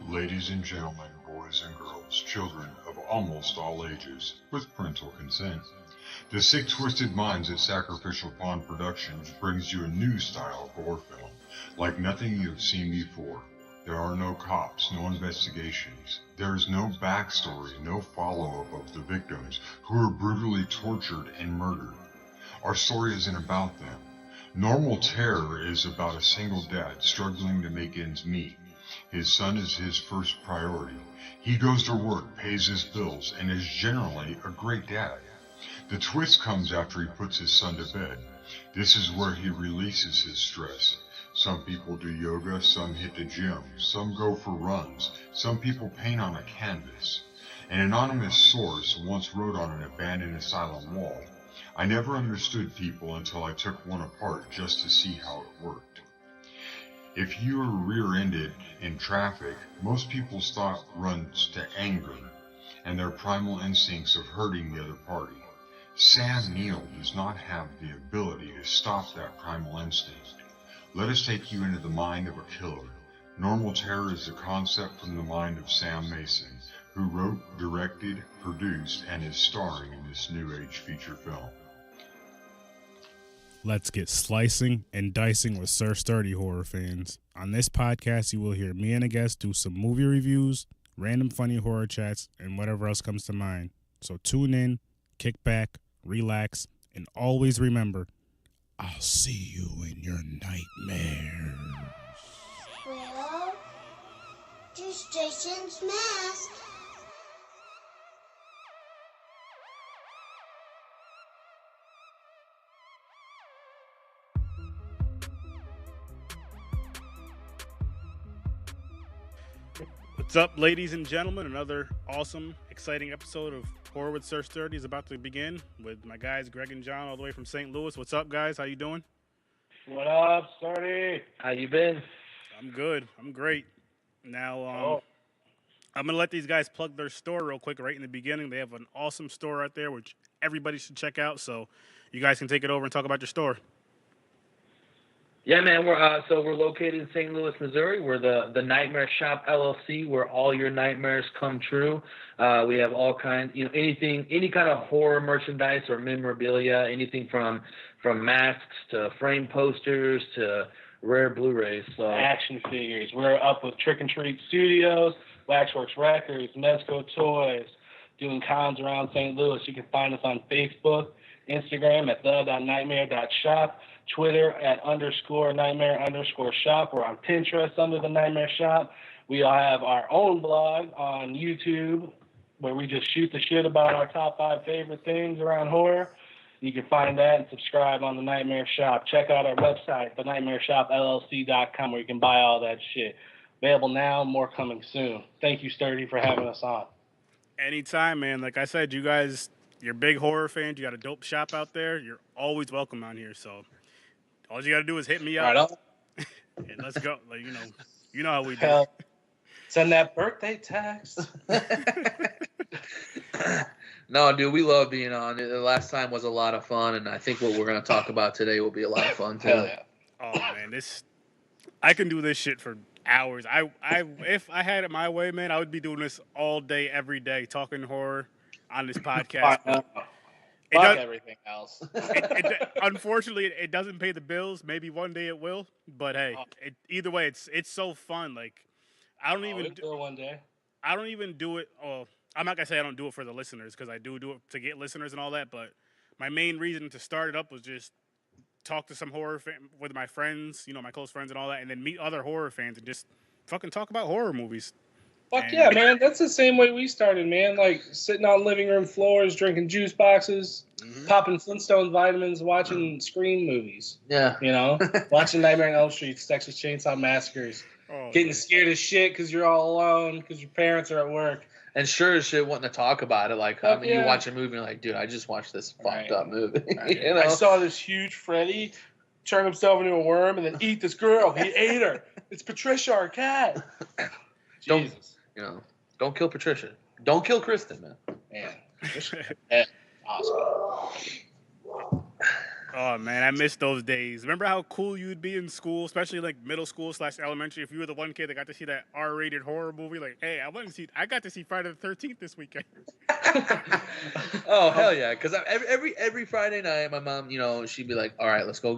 Ladies and gentlemen, boys and girls, children of almost all ages, with parental consent, the Sick Twisted Minds at Sacrificial Pawn Productions brings you a new style of horror film, like nothing you have seen before. There are no cops, no investigations. There is no backstory, no follow-up of the victims who were brutally tortured and murdered. Our story isn't about them. Normal Terror is about a single dad struggling to make ends meet. His son is his first priority. He goes to work, pays his bills, and is generally a great dad. The twist comes after he puts his son to bed. This is where he releases his stress. Some people do yoga, some hit the gym, some go for runs, some people paint on a canvas. An anonymous source once wrote on an abandoned asylum wall, "I never understood people until I took one apart just to see how it worked." If you are rear-ended in traffic, most people's thought runs to anger and their primal instincts of hurting the other party. Sam Neill does not have the ability to stop that primal instinct. Let us take you into the mind of a killer. Normal Terror is a concept from the mind of Sam Mason, who wrote, directed, produced, and is starring in this new age feature film. Let's get slicing and dicing with SIR.STURDY horror fans. On this podcast, you will hear me and a guest do some movie reviews, random funny horror chats, and whatever else comes to mind. So tune in, kick back, relax, and always remember, I'll see you in your nightmares. Well, just Jason's mask. What's up, ladies and gentlemen? Another awesome, exciting episode of Horror with SIR.STURDY is about to begin with my guys Greg and John all the way from St. Louis. What's up, guys? How you doing? What up, Sturdy? How you been? I'm good. I'm great. Now, I'm going to let these guys plug their store real quick right in the beginning. They have an awesome store out there, which everybody should check out. So you guys can take it over and talk about your store. Yeah, man. We're located in St. Louis, Missouri. We're the Nightmare Shop LLC, where all your nightmares come true. We have all kinds, any kind of horror merchandise or memorabilia, anything from masks to frame posters to rare Blu-rays. So Action figures. We're up with Trick and Treat Studios, Waxworks Records, Mezco Toys, doing cons around St. Louis. You can find us on Facebook, Instagram at the.nightmare.shop, Twitter at _nightmare_shop. We're on Pinterest under the Nightmare Shop. We all have our own blog on YouTube where we just shoot the shit about our top 5 favorite things around horror. You can find that and subscribe on the Nightmare Shop. Check out our website, thenightmareshopllc.com, where you can buy all that shit. Available now, more coming soon. Thank you, Sturdy, for having us on. Anytime, man. Like I said, you guys, you're big horror fans. You got a dope shop out there. You're always welcome on here. So all you got to do is hit me up. Right on. And let's go. Like, you know how we do. Send that birthday text. No, dude, we love being on. The last time was a lot of fun, and I think what we're going to talk about today will be a lot of fun too. Hell yeah. Oh man, I can do this shit for hours. If I had it my way, man, I would be doing this all day, every day, talking horror on this podcast. Fuck everything else. Unfortunately, it doesn't pay the bills. Maybe one day it will, but hey, either way, it's so fun. Like I don't even do it one day. I don't even do it. Oh, I'm not gonna say I don't do it for the listeners because I do it to get listeners and all that. But my main reason to start it up was just talk to some horror with my friends, my close friends and all that, and then meet other horror fans and just fucking talk about horror movies. Fuck yeah, man. That's the same way we started, man. Like, sitting on living room floors, drinking juice boxes, popping Flintstone vitamins, watching Scream movies. Yeah. Watching Nightmare on Elm Street, Texas Chainsaw Massacres. Getting scared as shit because you're all alone because your parents are at work. And sure as shit wanting to talk about it. Like, you watch a movie and you're like, dude, I just watched this fucked up movie. Right. I saw this huge Freddy turn himself into a worm and then eat this girl. He ate her. It's Patricia, our cat. Jesus. Don't kill Patricia. Don't kill Kristen, man. Man. Awesome. Oh man, I miss those days. Remember how cool you'd be in school, especially like middle school / elementary, if you were the one kid that got to see that R-rated horror movie. Like, hey, I got to see Friday the 13th this weekend. Oh hell yeah! Because every Friday night, my mom, she'd be like, "All right, let's go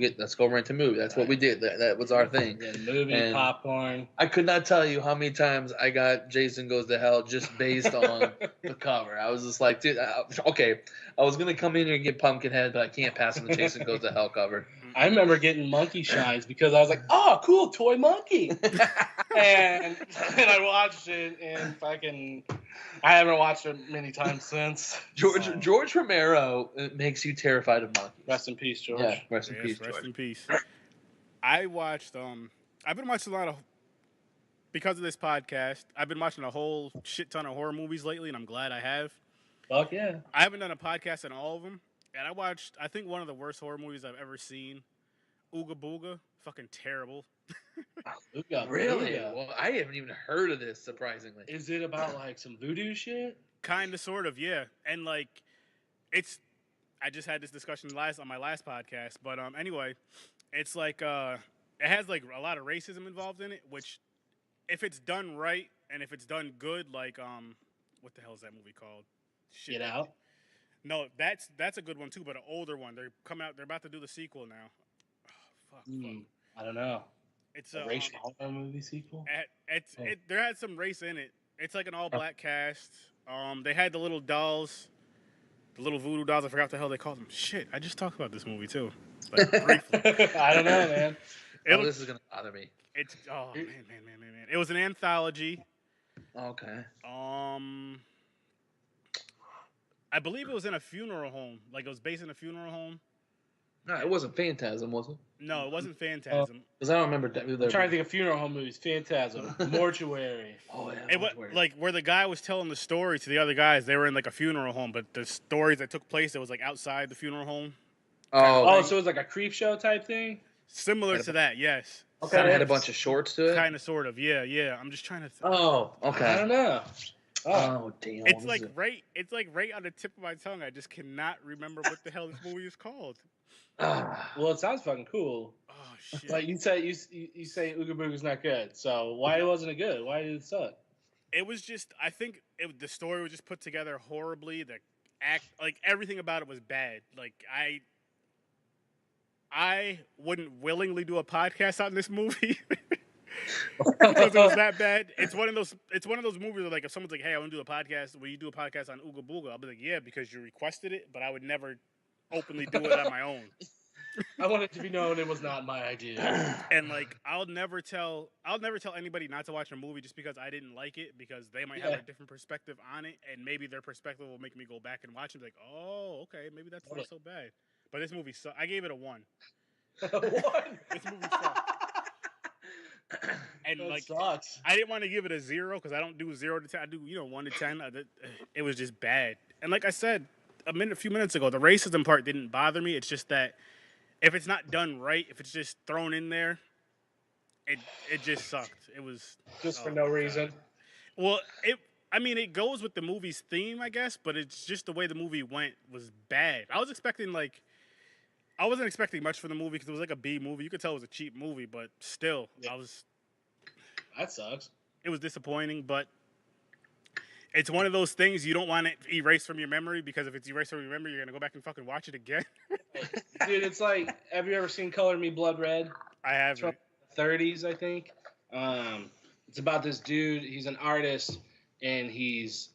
rent a movie." That's what we did. That was our thing. Yeah, movie, And popcorn. I could not tell you how many times I got Jason Goes to Hell just based on the cover. I was just like, dude, okay, I was gonna come in here and get Pumpkinhead, but I can't pass on the Jason Goes to Hell cover. I remember getting monkey shines because I was like, "Oh, cool, toy monkey," and I watched it and I haven't watched it many times since. George Romero makes you terrified of monkeys. Rest in peace, George. Yeah, rest in peace, Rest George. in peace. I watched. I've been watching a lot of. Because of this podcast, I've been watching a whole shit ton of horror movies lately, and I'm glad I have. Fuck yeah. I haven't done a podcast on all of them, and I watched, I think, one of the worst horror movies I've ever seen. Ooga Booga. Fucking terrible. Ooga Really? Booga. Well, I haven't even heard of this, surprisingly. Is it about like some voodoo shit? Kind of, sort of, yeah. And like, I just had this discussion on my last podcast, but anyway, it's like, it has like a lot of racism involved in it, which, if it's done right and if it's done good, like what the hell is that movie called? Shit. Get Out. No, that's a good one too, but an older one. They're about to do the sequel now. Oh, fuck. I don't know. It's a racial horror movie sequel. There had some race in it. It's like an all black cast. They had the little dolls, the little voodoo dolls. I forgot what the hell they called them. Shit, I just talked about this movie too. Like, briefly. I don't know, man. This is gonna bother me. Man. It was an anthology. Okay. I believe it was in a funeral home. Like, it was based in a funeral home. No, it wasn't Phantasm, was it? No, it wasn't Phantasm. Because I don't remember. I'm trying to think of funeral home movies. Phantasm, Mortuary. Oh yeah. It was like where the guy was telling the story to the other guys. They were in like a funeral home, but the stories that took place, it was like outside the funeral home. Oh, so it was like a creep show type thing. Similar to that, yes. Okay. Kind of had a bunch of shorts to it. Kind of, sort of, yeah. I'm just trying to. Oh, okay. I don't know. Oh damn! It's like right on the tip of my tongue. I just cannot remember what the hell this movie is called. Well, it sounds fucking cool. Oh shit! Like you say Ooga Booga's not good. So why wasn't it good? Why did it suck? It was just, I think the story was just put together horribly. The like everything about it was bad. Like I wouldn't willingly do a podcast on this movie. Because it was that bad. It's one of those movies where, like, if someone's like, "Hey, I want to do a podcast. Will you do a podcast on Ooga Booga?" I'll be like, "Yeah," because you requested it. But I would never openly do it on my own. I want it to be known it was not my idea. And like, I'll never tell anybody not to watch a movie just because I didn't like it, because they might have a different perspective on it, and maybe their perspective will make me go back and watch it. Like, oh, okay, maybe that's not so bad. But this movie sucked. I gave it a 1. A 1? This movie sucked. And that like, sucks. I didn't want to give it a 0 because I don't do 0 to 10. I do 1 to 10. It was just bad. And like I said a few minutes ago, the racism part didn't bother me. It's just that if it's not done right, if it's just thrown in there, it just sucked. It was just for no reason. Well, it goes with the movie's theme, I guess, but it's just the way the movie went was bad. I wasn't expecting much from the movie because it was like a B movie. You could tell it was a cheap movie, but still, That sucks. It was disappointing, but it's one of those things you don't want to erase from your memory, because if it's erased from your memory, you're going to go back and fucking watch it again. Dude, it's like, have you ever seen Color Me Blood Red? I have. It's from the 30s, I think. It's about this dude. He's an artist, and he's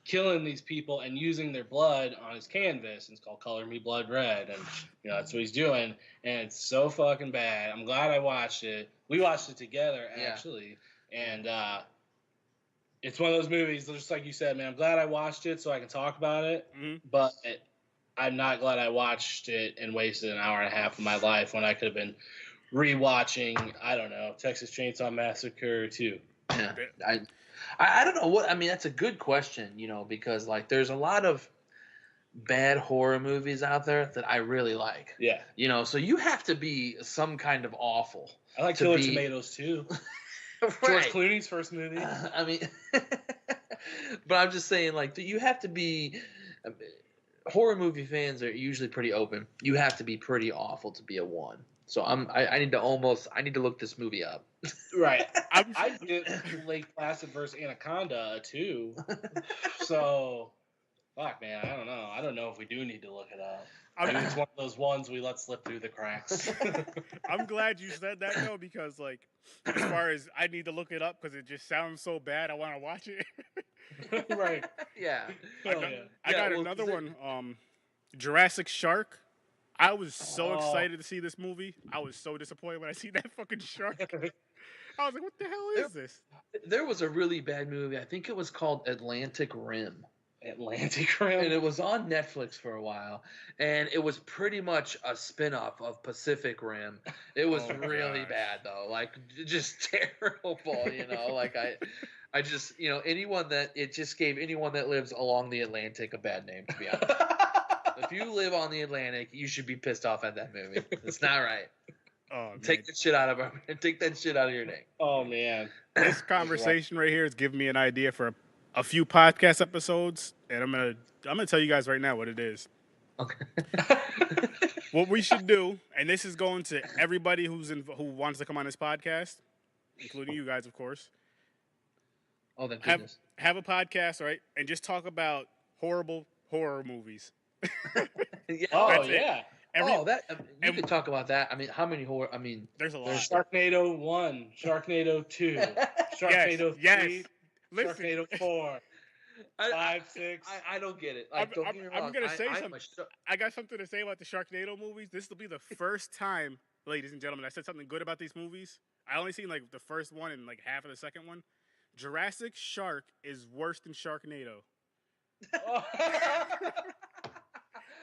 killing these people and using their blood on his canvas. And it's called Color Me Blood Red, and that's what he's doing. And it's so fucking bad. I'm glad I watched it. We watched it together, actually, and it's one of those movies, just like you said, man. I'm glad I watched it so I can talk about it, but I'm not glad I watched it and wasted an hour and a half of my life when I could have been rewatching, I don't know, Texas Chainsaw Massacre 2. Yeah, I don't know what, I mean, that's a good question, because like there's a lot of bad horror movies out there that I really like. Yeah. So you have to be some kind of awful. I like Killer Tomatoes too. Right. George Clooney's first movie. I mean, but I'm just saying, like, you have to be horror movie fans are usually pretty open. You have to be pretty awful to be a 1. So I need to look this movie up. Right. I did Lake Placid versus Anaconda a 2. So, fuck, man, I don't know. I don't know if we do need to look it up. Maybe it's one of those ones we let slip through the cracks. I'm glad you said that though, because like, as far as I need to look it up because it just sounds so bad, I want to watch it. Right. Yeah. I got another one. Jurassic Shark. I was so excited to see this movie. I was so disappointed when I see that fucking shark. I was like, what the hell is this? There was a really bad movie. I think it was called Atlantic Rim. Atlantic Rim? And it was on Netflix for a while. And it was pretty much a spin-off of Pacific Rim. It was really bad, though. Like, just terrible, Like, I just, anyone that, it just gave anyone that lives along the Atlantic a bad name, to be honest. If you live on the Atlantic, you should be pissed off at that movie. It's not right. Oh, Take that shit out of your name. Oh, man. This conversation right here is giving me an idea for a few podcast episodes, and I'm gonna tell you guys right now what it is. Okay. What we should do, and this is going to everybody who wants to come on this podcast, including you guys, of course. Oh, that goodness. Have a podcast, right, and just talk about horrible horror movies. Yeah. Oh, yeah. You could talk about that. I mean, how many horror? I mean, there's a lot. There's Sharknado 1, Sharknado 2, Sharknado 3, yes. Sharknado 4, 5, 6. I don't get it. Like, don't get me wrong. I'm gonna say something. I got something to say about the Sharknado movies. This will be the first time, ladies and gentlemen, I said something good about these movies. I only seen like the first one and like half of the second one. Jurassic Shark is worse than Sharknado.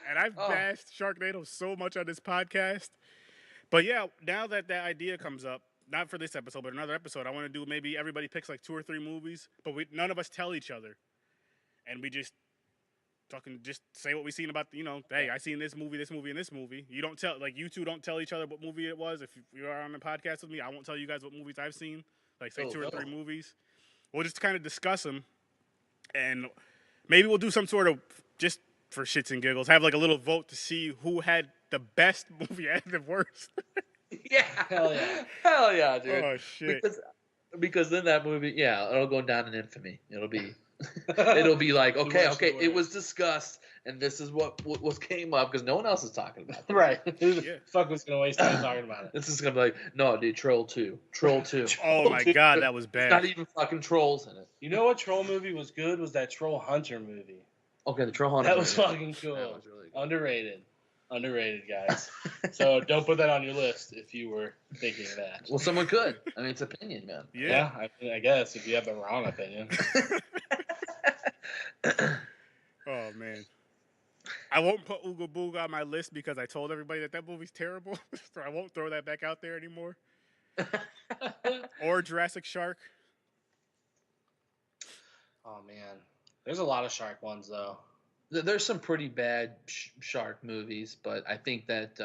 And I've bashed Sharknado so much on this podcast. But yeah, now that idea comes up, not for this episode, but another episode, I want to do maybe everybody picks like 2 or 3 movies, but none of us tell each other. And we just say what we seen about, hey, I seen this movie, and this movie. You don't tell, like you two don't tell each other what movie it was. If you are on the podcast with me, I won't tell you guys what movies I've seen. Like say 2 or 3 movies. We'll just kind of discuss them. And maybe we'll do some sort of, just for shits and giggles, have like a little vote to see who had the best movie and the worst. Yeah. Hell yeah, dude. Oh, shit. Because then that movie, it'll go down in infamy. It'll be like, okay, it was discussed, and this is what came up, because no one else is talking about it. Right. Who the fuck was going to waste time talking about it? This is going to be like, no, dude, Troll 2. Oh, my God, that was bad. Not even fucking trolls in it. You know what troll movie was good? Was that Troll Hunter movie. Okay, the Troll Hunter. That was fucking cool. That was really good. Underrated, guys. So don't put that on your list if you were thinking of that. Well, someone could. I mean, it's opinion, man. Yeah, I guess if you have the wrong opinion. Oh, man. I won't put Ooga Booga on my list because I told everybody that movie's terrible. So I won't throw that back out there anymore. Or Jurassic Shark. Oh, man. There's a lot of shark ones, though. There's some pretty bad shark movies, but I think that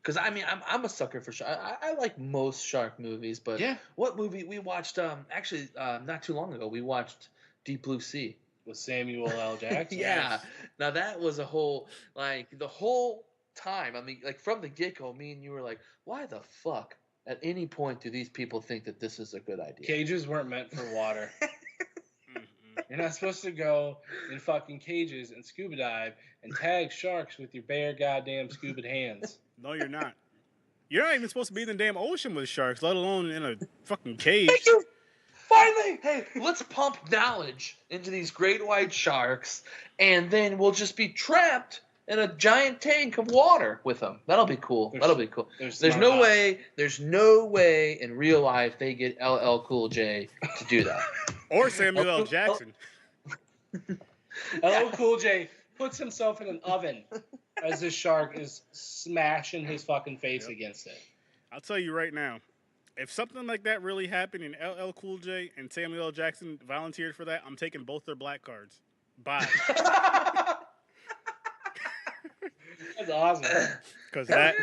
because I mean I'm a sucker for shark. I like most shark movies, but what movie we watched? Actually, not too long ago, we watched Deep Blue Sea with Samuel L. Jackson. Yeah. Now that was a whole the whole time. I mean, like from the get-go, me and you were like, why the fuck? At any point do these people think that this is a good idea? Cages weren't meant for water. You're not supposed to go in fucking cages and scuba dive and tag sharks with your bare goddamn scuba hands. No, you're not. You're not even supposed to be in the damn ocean with sharks, let alone in a fucking cage. Thank you. Finally, hey, let's pump knowledge into these great white sharks, and then we'll just be trapped in a giant tank of water with them. That'll be cool. There's no way in real life they get LL Cool J to do that. Or Samuel L. Jackson. LL Cool J puts himself in an oven as this shark is smashing his fucking face against it. I'll tell you right now, if something like that really happened and LL Cool J and Samuel L. Jackson volunteered for that, I'm taking both their black cards. Bye. That's awesome. Because that,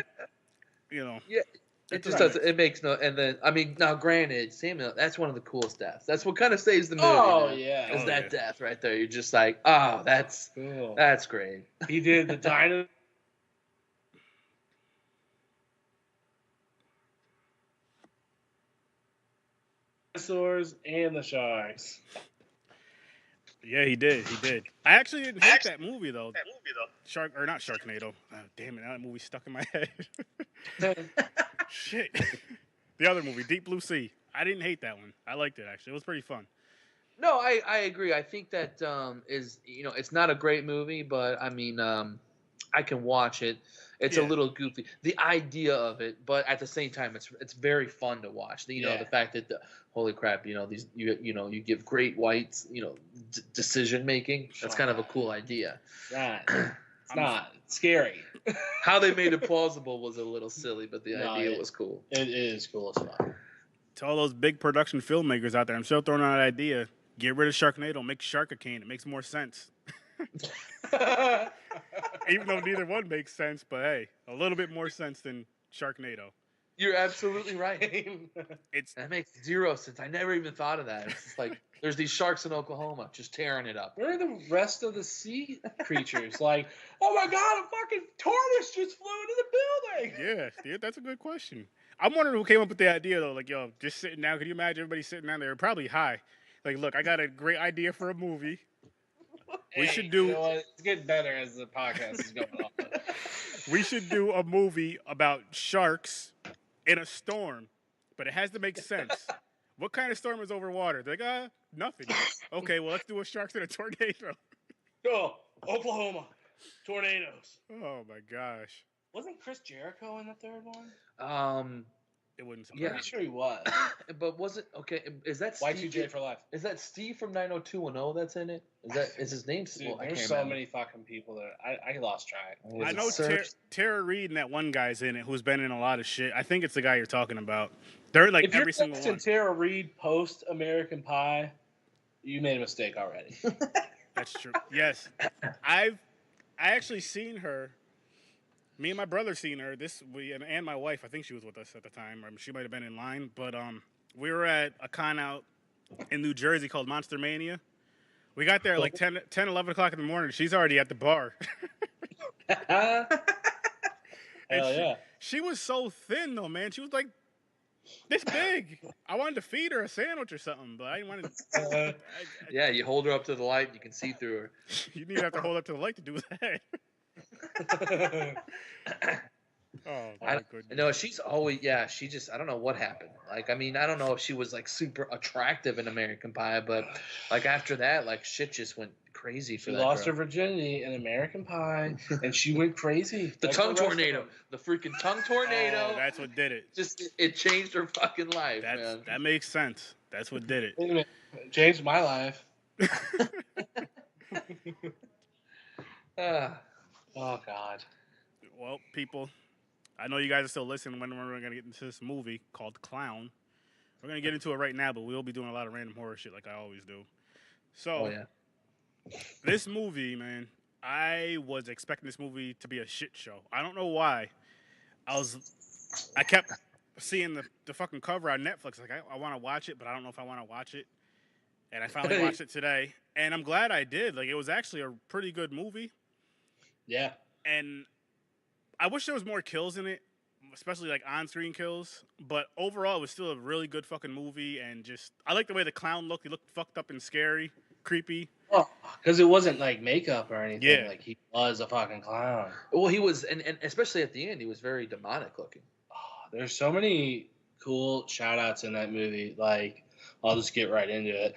It just doesn't. It makes no. And then I mean, now granted, Samuel, that's one of the coolest deaths. That's what kind of saves the movie. Oh man, yeah, is that death right there? You're just like, oh, that's cool. That's great. He did the dinosaurs and the sharks. Yeah, he did. He did. I actually didn't hate that movie though. Not Sharknado. Oh, damn it! Now that movie stuck in my head. Shit. The other movie, Deep Blue Sea. I didn't hate that one. I liked it actually. It was pretty fun. No, I agree. I think that is it's not a great movie, but I mean I can watch it. It's a little goofy, the idea of it, but at the same time, it's very fun to watch. The fact that holy crap, these you give great whites, decision making. That's kind of a cool idea. Right. It's not scary. How they made it plausible was a little silly, but the idea was cool. It is cool as fuck. To all those big production filmmakers out there, I'm still throwing out an idea. Get rid of Sharknado, make Sharkicane. It makes more sense. Even though neither one makes sense, but hey, a little bit more sense than Sharknado. You're absolutely right. That makes zero sense. I never even thought of that. It's just like there's these sharks in Oklahoma just tearing it up. Where are the rest of the sea creatures? Like, oh my god, a fucking tortoise just flew into the building. Yeah, that's a good question. I'm wondering who came up with the idea though. Like, yo, just sitting down. Could you imagine everybody sitting down there, probably high? Like, look, I got a great idea for a movie. We should do. You know what? It's getting better as the podcast is going on. We should do a movie about sharks in a storm, but it has to make sense. What kind of storm is over water? They're like, nothing. Okay, well, let's do a sharks in a tornado. Oh, Oklahoma, tornadoes. Oh my gosh. Wasn't Chris Jericho in the third one? It wouldn't. Yeah, I'm sure he was. But was it okay? Is that Y2J for life? Is that Steve from 90210 that's in it? Is his name? Dude, well, there's so many fucking people there. I lost track. I know Tara Reid and that one guy's in it who's been in a lot of shit. I think it's the guy you're talking about. They're like if every single one. If you're Tara Reid post American Pie, you made a mistake already. That's true. Yes, I actually seen her. Me and my brother seen her and my wife. I think she was with us at the time. Or she might have been in line, but we were at a con out in New Jersey called Monster Mania. We got there at like 10, 11 o'clock in the morning. She's already at the bar. Hell yeah. She was so thin though, man. She was like this big. I wanted to feed her a sandwich or something, but I didn't want to. Yeah, you hold her up to the light, you can see through her. You need to have to hold up to the light to do that. Oh my goodness. No, she's always she just I don't know what happened. Like I mean, I don't know if she was like super attractive in American Pie, but like after that, like shit just went crazy for she that lost girl. her virginity in American Pie and she went crazy. The tongue tornado. The freaking tongue tornado. Oh, that's what did it. Just it changed her fucking life, man. That makes sense. That's what did it. It changed my life. Oh God. Well, people, I know you guys are still listening when we're going to get into this movie called Clown. We're going to get into it right now, but we'll be doing a lot of random horror shit like I always do. So, This movie, man, I was expecting this movie to be a shit show. I don't know why. I kept seeing the fucking cover on Netflix. Like, I want to watch it, but I don't know if I want to watch it. And I finally watched it today. And I'm glad I did. Like, it was actually a pretty good movie. Yeah. And I wish there was more kills in it, especially like on-screen kills. But overall, it was still a really good fucking movie. And I like the way the clown looked. He looked fucked up and scary, creepy. Oh, because it wasn't like makeup or anything. Yeah. Like he was a fucking clown. Well, he was, and especially at the end, he was very demonic looking. Oh, there's so many cool shout outs in that movie. Like, I'll just get right into it.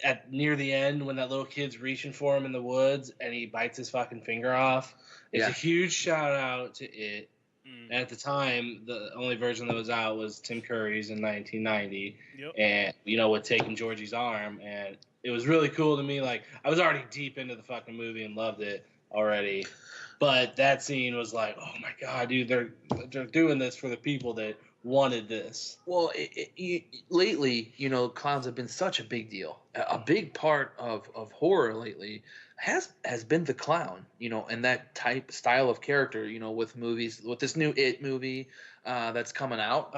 At near the end, when that little kid's reaching for him in the woods and he bites his fucking finger off, it's a huge shout out to it. And at the time, the only version that was out was Tim Curry's in 1990, and with taking Georgie's arm, and it was really cool to me. Like, I was already deep into the fucking movie and loved it already, but that scene was like, oh my god, dude, they're doing this for the people that wanted this. Well, lately, clowns have been such a big deal. A big part of horror lately has been the clown, and that style of character, with movies, with this new It movie, that's coming out.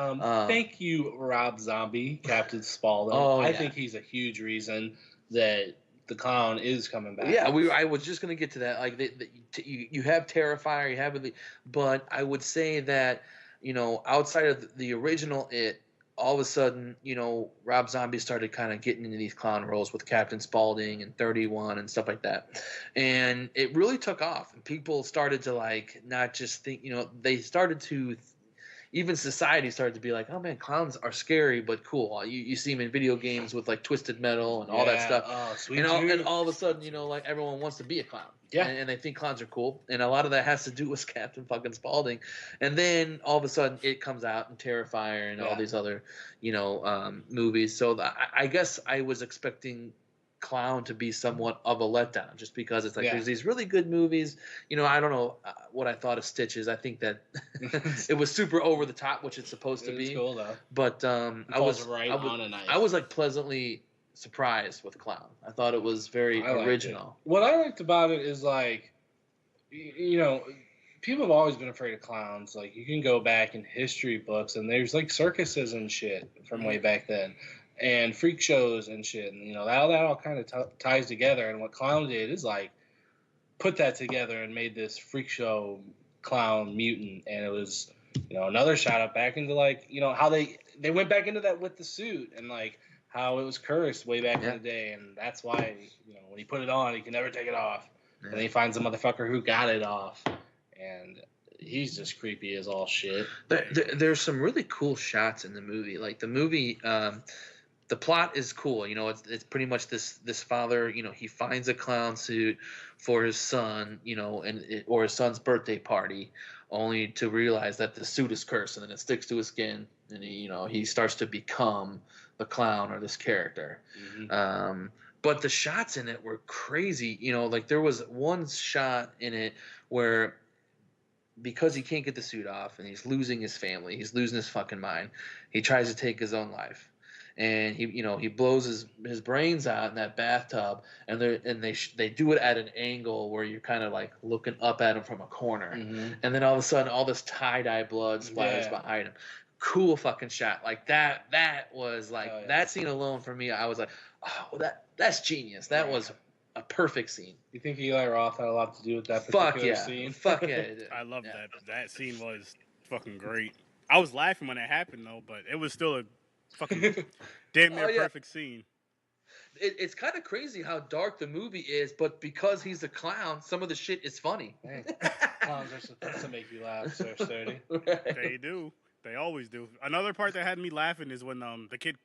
Thank you, Rob Zombie, Captain Spaulding. I think he's a huge reason that the clown is coming back. Yeah, I was just gonna get to that. Like, you have Terrifier, you have but I would say that, outside of the original all of a sudden, Rob Zombie started kind of getting into these clown roles with Captain Spaulding and 31 and stuff like that. And it really took off. And people started to, like, not just think, they started to, even society started to be like, oh man, clowns are scary but cool. You see them in video games with, like, Twisted Metal and all that stuff. Oh, sweet and all of a sudden, like, everyone wants to be a clown. Yeah. And they think clowns are cool. And a lot of that has to do with Captain fucking Spaulding. And then all of a sudden it comes out and Terrifier and all these other, movies. So I guess I was expecting Clown to be somewhat of a letdown, just because it's like there's these really good movies. I don't know what I thought of Stitches. I think that it was super over the top, which it's supposed to be. Cool though. But I was like pleasantly surprised with Clown. I thought it was very original. What I liked about it is, like, people have always been afraid of clowns. Like, you can go back in history books and there's, like, circuses and shit from way back then, and freak shows and shit, and that all kind of ties together. And what Clown did is, like, put that together and made this freak show clown mutant. And it was another shout out back into, like, how they went back into that with the suit, and, like, how it was cursed way back in the day. And that's why when he put it on, he can never take it off. And then he finds a motherfucker who got it off, and he's just creepy as all shit. There's some really cool shots in the movie. Like, the movie, the plot is cool. It's pretty much this father, he finds a clown suit for his son, or his son's birthday party, only to realize that the suit is cursed, and then it sticks to his skin, and he starts to become the clown or this character. Mm-hmm. But the shots in it were crazy. Like, there was one shot in it where, because he can't get the suit off and he's losing his family, he's losing his fucking mind, he tries to take his own life. And he blows his brains out in that bathtub, and they do it at an angle where you're kind of like looking up at him from a corner, and then all of a sudden all this tie-dye blood splatters behind him. Cool fucking shot. Like, that was like that scene alone for me. I was like, oh, that's genius. That was a perfect scene. You think Eli Roth had a lot to do with that particular scene? Fuck yeah. I love that. That scene was fucking great. I was laughing when it happened though, but it was still a fucking damn near perfect scene. It's kind of crazy how dark the movie is, but because he's a clown, some of the shit is funny. Hey, clowns are supposed to make you laugh, SIR.STURDY. Right. They do. They always do. Another part that had me laughing is when the kid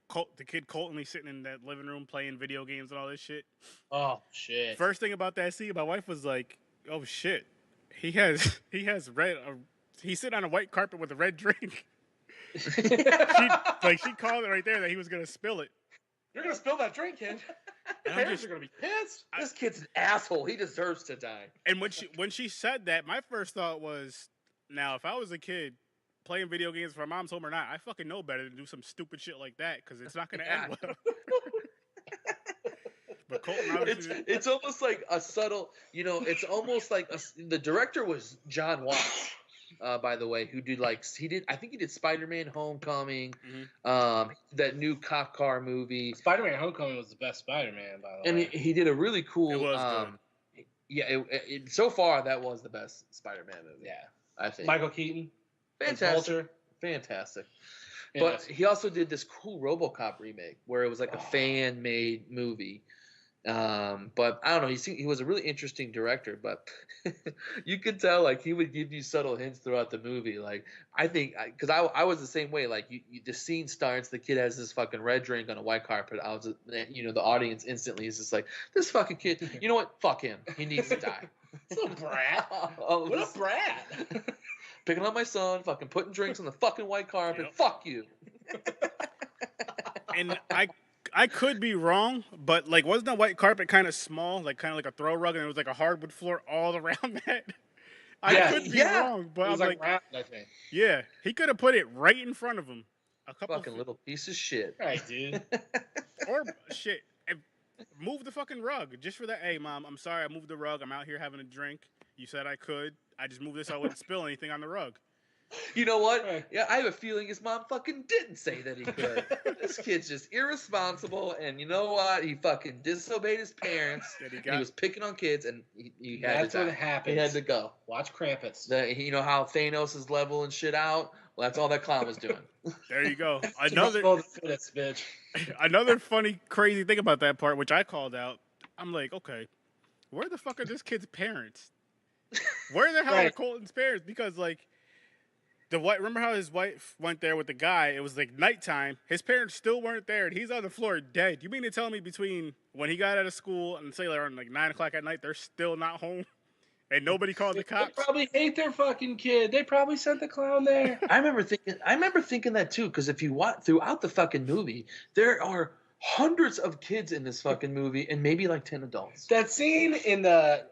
Colton, he's sitting in that living room playing video games and all this shit. Oh shit! First thing about that scene, my wife was like, "Oh shit, he has red. He's sitting on a white carpet with a red drink." she called it right there that he was gonna spill it. You're gonna spill that drink, kid. Parents are gonna be pissed. This kid's an asshole. He deserves to die. And when she said that, my first thought was, now if I was a kid playing video games for my mom's home or not, I fucking know better than do some stupid shit like that, because it's not gonna end well. But Colton, obviously, it's almost like a subtle. It's almost like the director was John Watts. By the way, who did I think he did Spider-Man: Homecoming, that new cop car movie. Spider-Man: Homecoming was the best Spider-Man, by the way. And he did a really cool. It was good. Yeah, so far that was the best Spider-Man movie. Yeah, I think Michael Keaton, fantastic, fantastic. But he also did this cool RoboCop remake where it was like a fan-made movie. But I don't know. He was a really interesting director, but you could tell like he would give you subtle hints throughout the movie. Like I think because I was the same way. Like the scene starts, the kid has this fucking red drink on a white carpet. I was the audience instantly is just like, this fucking kid. You know what? Fuck him. He needs to die. It's a brat. What a brat. Picking up my son, fucking putting drinks on the fucking white carpet. Yep. Fuck you. And I could be wrong, but like wasn't the white carpet kind of small, like kind of like a throw rug, and it was like a hardwood floor all around that? I could be wrong, but I'm like, round, I think. Yeah, he could have put it right in front of him. A couple fucking little piece of shit. Right, dude. Or shit, move the fucking rug just for that. Hey, mom, I'm sorry, I moved the rug. I'm out here having a drink. You said I could. I just moved this so I wouldn't spill anything on the rug. You know what? Right. Yeah, I have a feeling his mom fucking didn't say that he could. This kid's just irresponsible, and you know what? He fucking disobeyed his parents. And he was picking on kids, and he had That's to die. what happens. He had to go. Watch Krampus. You know how Thanos is leveling shit out? Well, that's all that clown was doing. There you go. Survival of the fittest, bitch. Another funny, crazy thing about that part, which I called out. I'm like, okay, where the fuck are this kid's parents? Where the hell are Colton's parents? Because like, remember how his wife went there with the guy? It was like nighttime. His parents still weren't there, and he's on the floor dead. You mean to tell me between when he got out of school and say around like 9 o'clock at night, they're still not home, and nobody called the cops? They probably hate their fucking kid. They probably sent the clown there. I remember thinking that too, because if you watch throughout the fucking movie, there are hundreds of kids in this fucking movie, and maybe like 10 adults. That scene in the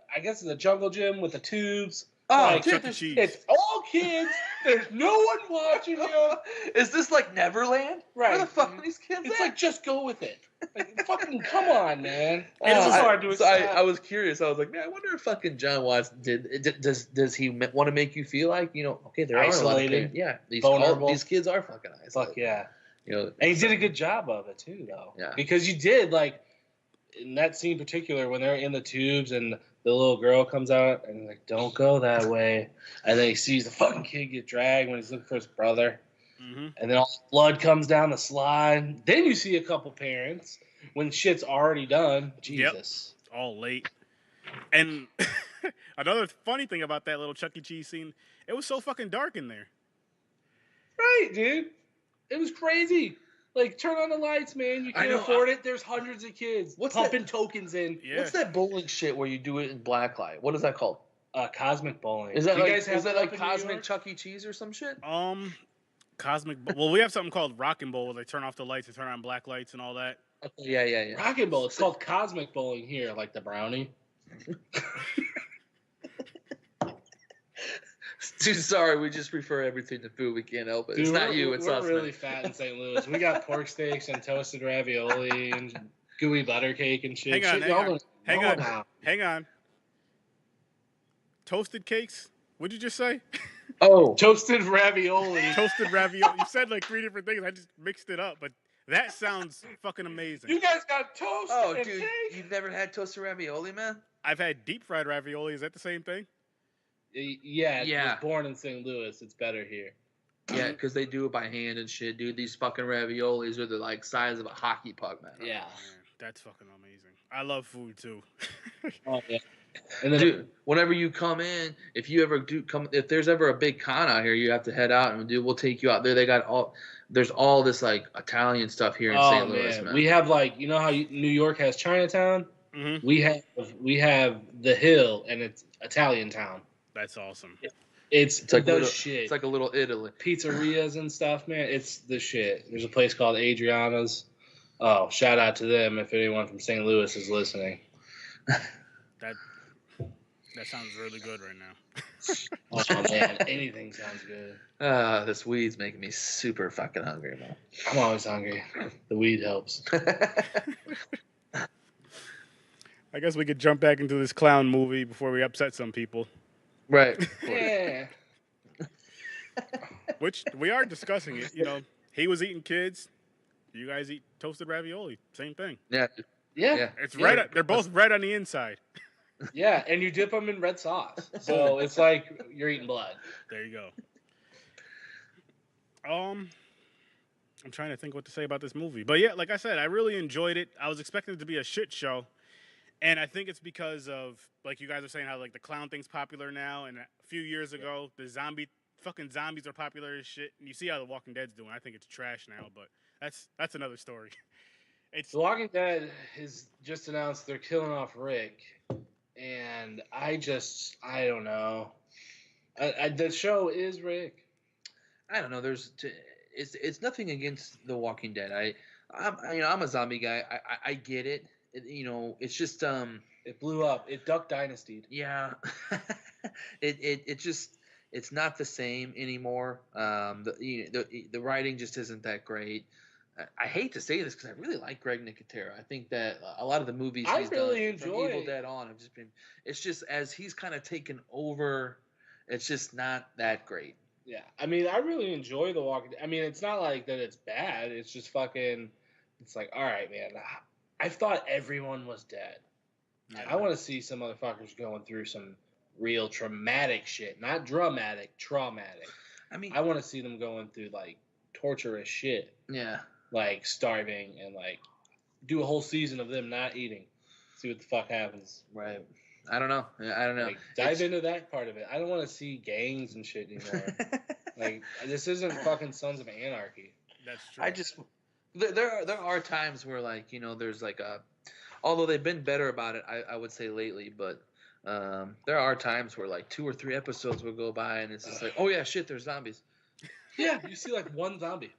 jungle gym with the tubes. Oh, like, Chuck E. Cheese. It's all kids. There's no one watching you. Is this like Neverland? Right. Where the fuck are these kids It's at? like, just go with it. Like, fucking come on, man. It's It's hard to accept. I was curious. I was like, man, I wonder if fucking John Watts does he want to make you feel like, you know, okay, they're Isolated. Yeah, these kids are fucking isolated. Fuck yeah. You know, And he did a good job of it too, though. Yeah. Because you did, like, in that scene in particular, when they're in the tubes and the little girl comes out and like, don't go that way, and then he sees the fucking kid get dragged when he's looking for his brother, and then all the blood comes down the slide. Then you see a couple parents when shit's already done. Jesus. Yep. All late. And another funny thing about that little Chuck E. Cheese scene, it was so fucking dark in there. Right, dude. It was crazy. Like, turn on the lights, man. You can't afford it. There's hundreds of kids pumping tokens in. Yeah. What's that bowling shit where you do it in black light? What is that called? Cosmic bowling. Is that Do you like, guys have is that that like up in New Cosmic York? Chuck E. Cheese or some shit? Cosmic. Well, we have something called Rockin' Bowl where they turn off the lights and turn on black lights and all that. Yeah. Rocket bowl. It's called cosmic bowling here, like the brownie. Too sorry, we just refer everything to food. We can't help it. Dude, it's not you, it's we're us. really Man. fat in St. Louis. We got pork steaks and toasted ravioli and gooey butter cake and shit. Hang on. Toasted cakes? What'd you just say? Oh. Toasted ravioli. Toasted ravioli. You said like 3 different things. I just mixed it up, but that sounds fucking amazing. You guys got toast and dude, cake? you've never had toasted ravioli, man? I've had deep fried ravioli. Is that the same thing? Yeah. It was born in St. Louis. It's better here. Yeah, because they do it by hand and shit, dude. These fucking raviolis are the like size of a hockey puck, man. Yeah. Man, that's fucking amazing. I love food too. Oh yeah. And then, dude, whenever you come in, if there's ever a big con out here, you have to head out and we'll take you out there. There's all this like Italian stuff here in St. Louis, man. We have like, you know how New York has Chinatown? Mm-hmm. We have the Hill, and it's Italian town. That's awesome. It's like shit. It's like a little Italy. Pizzerias and stuff, man. It's the shit. There's a place called Adriana's. Oh, shout out to them if anyone from St. Louis is listening. That sounds really good right now. Oh man, anything sounds good. This weed's making me super fucking hungry, man. I'm always hungry. The weed helps. I guess we could jump back into this clown movie before we upset some people. Right. Yeah. Which we are discussing it. You know, he was eating kids. You guys eat toasted ravioli. Same thing. Yeah. It's red. They're both red on the inside. Yeah, and you dip them in red sauce. So it's like you're eating blood. There you go. I'm trying to think what to say about this movie. But yeah, like I said, I really enjoyed it. I was expecting it to be a shit show. And I think it's because of, like you guys are saying, how like the clown thing's popular now. And a few years ago, the fucking zombies are popular as shit. And you see how The Walking Dead's doing. I think it's trash now, but that's another story. The Walking Dead has just announced they're killing off Rick. And I don't know. The show is Rick. I don't know. It's nothing against The Walking Dead. I'm a zombie guy. I get it. It's just it blew up. It Duck Dynastied. Yeah. It's not the same anymore. The writing just isn't that great. I hate to say this because I really like Greg Nicotero. I think that a lot of the movies he's done from Evil Dead on have just been. It's just as he's kind of taken over, it's just not that great. Yeah, I mean, I really enjoy The Walking Dead. I mean, it's not like that it's bad. It's just fucking. It's like, all right, man. I thought everyone was dead. Yeah. I want to see some motherfuckers going through some real traumatic shit, not dramatic, traumatic. I mean, I want to see them going through like torturous shit, yeah. like starving and like do a whole season of them not eating. See what the fuck happens. Right. I don't know. I don't know. Like, dive into that part of it. I don't want to see gangs and shit anymore. Like, this isn't fucking Sons of Anarchy. That's true. I just there are times where like there's like although they've been better about it I would say lately, but there are times where like 2 or 3 episodes will go by and it's just like, oh yeah, shit, there's zombies. Yeah, you see like one zombie.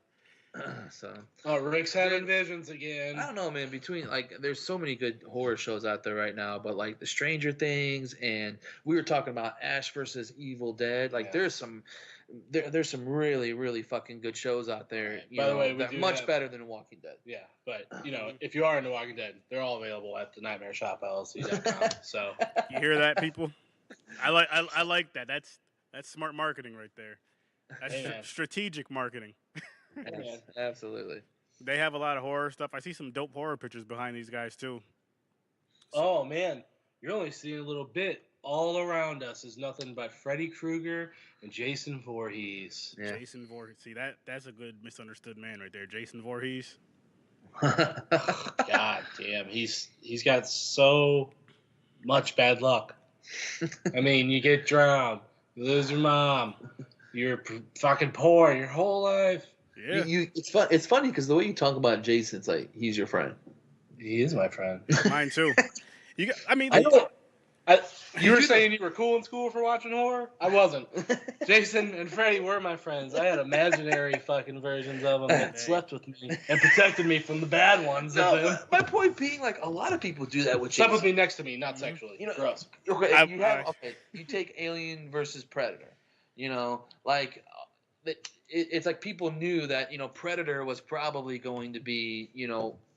So Rick's having visions again. I don't know, man. Between like, there's so many good horror shows out there right now, but like the Stranger Things, and we were talking about Ash versus Evil Dead. Like, there's some really really fucking good shows out there. By the way, that are much better than Walking Dead. Yeah, but if you are into Walking Dead, they're all available at the NightmareShopLLC.com. So you hear that, people? I like that. That's smart marketing right there. That's strategic marketing. Yes, absolutely. They have a lot of horror stuff. I see some dope horror pictures behind these guys too. So. Oh man, you're only seeing a little bit. All around us is nothing but Freddy Krueger and Jason Voorhees. Yeah. Jason Voorhees. See, that's a good misunderstood man right there. Jason Voorhees. God damn, he's got so much bad luck. I mean, you get drowned, you lose your mom, you're fucking poor your whole life. Yeah. It's funny because the way you talk about Jason, it's like he's your friend. He is my friend. Mine too. You were saying you were cool in school for watching horror? I wasn't. Jason and Freddy were my friends. I had imaginary fucking versions of them that slept with me and protected me from the bad ones. No, my point being, like, a lot of people do that with Jason. Slept with me next to me, not sexually. Gross. You take Alien versus Predator. It's like people knew that Predator was probably going to be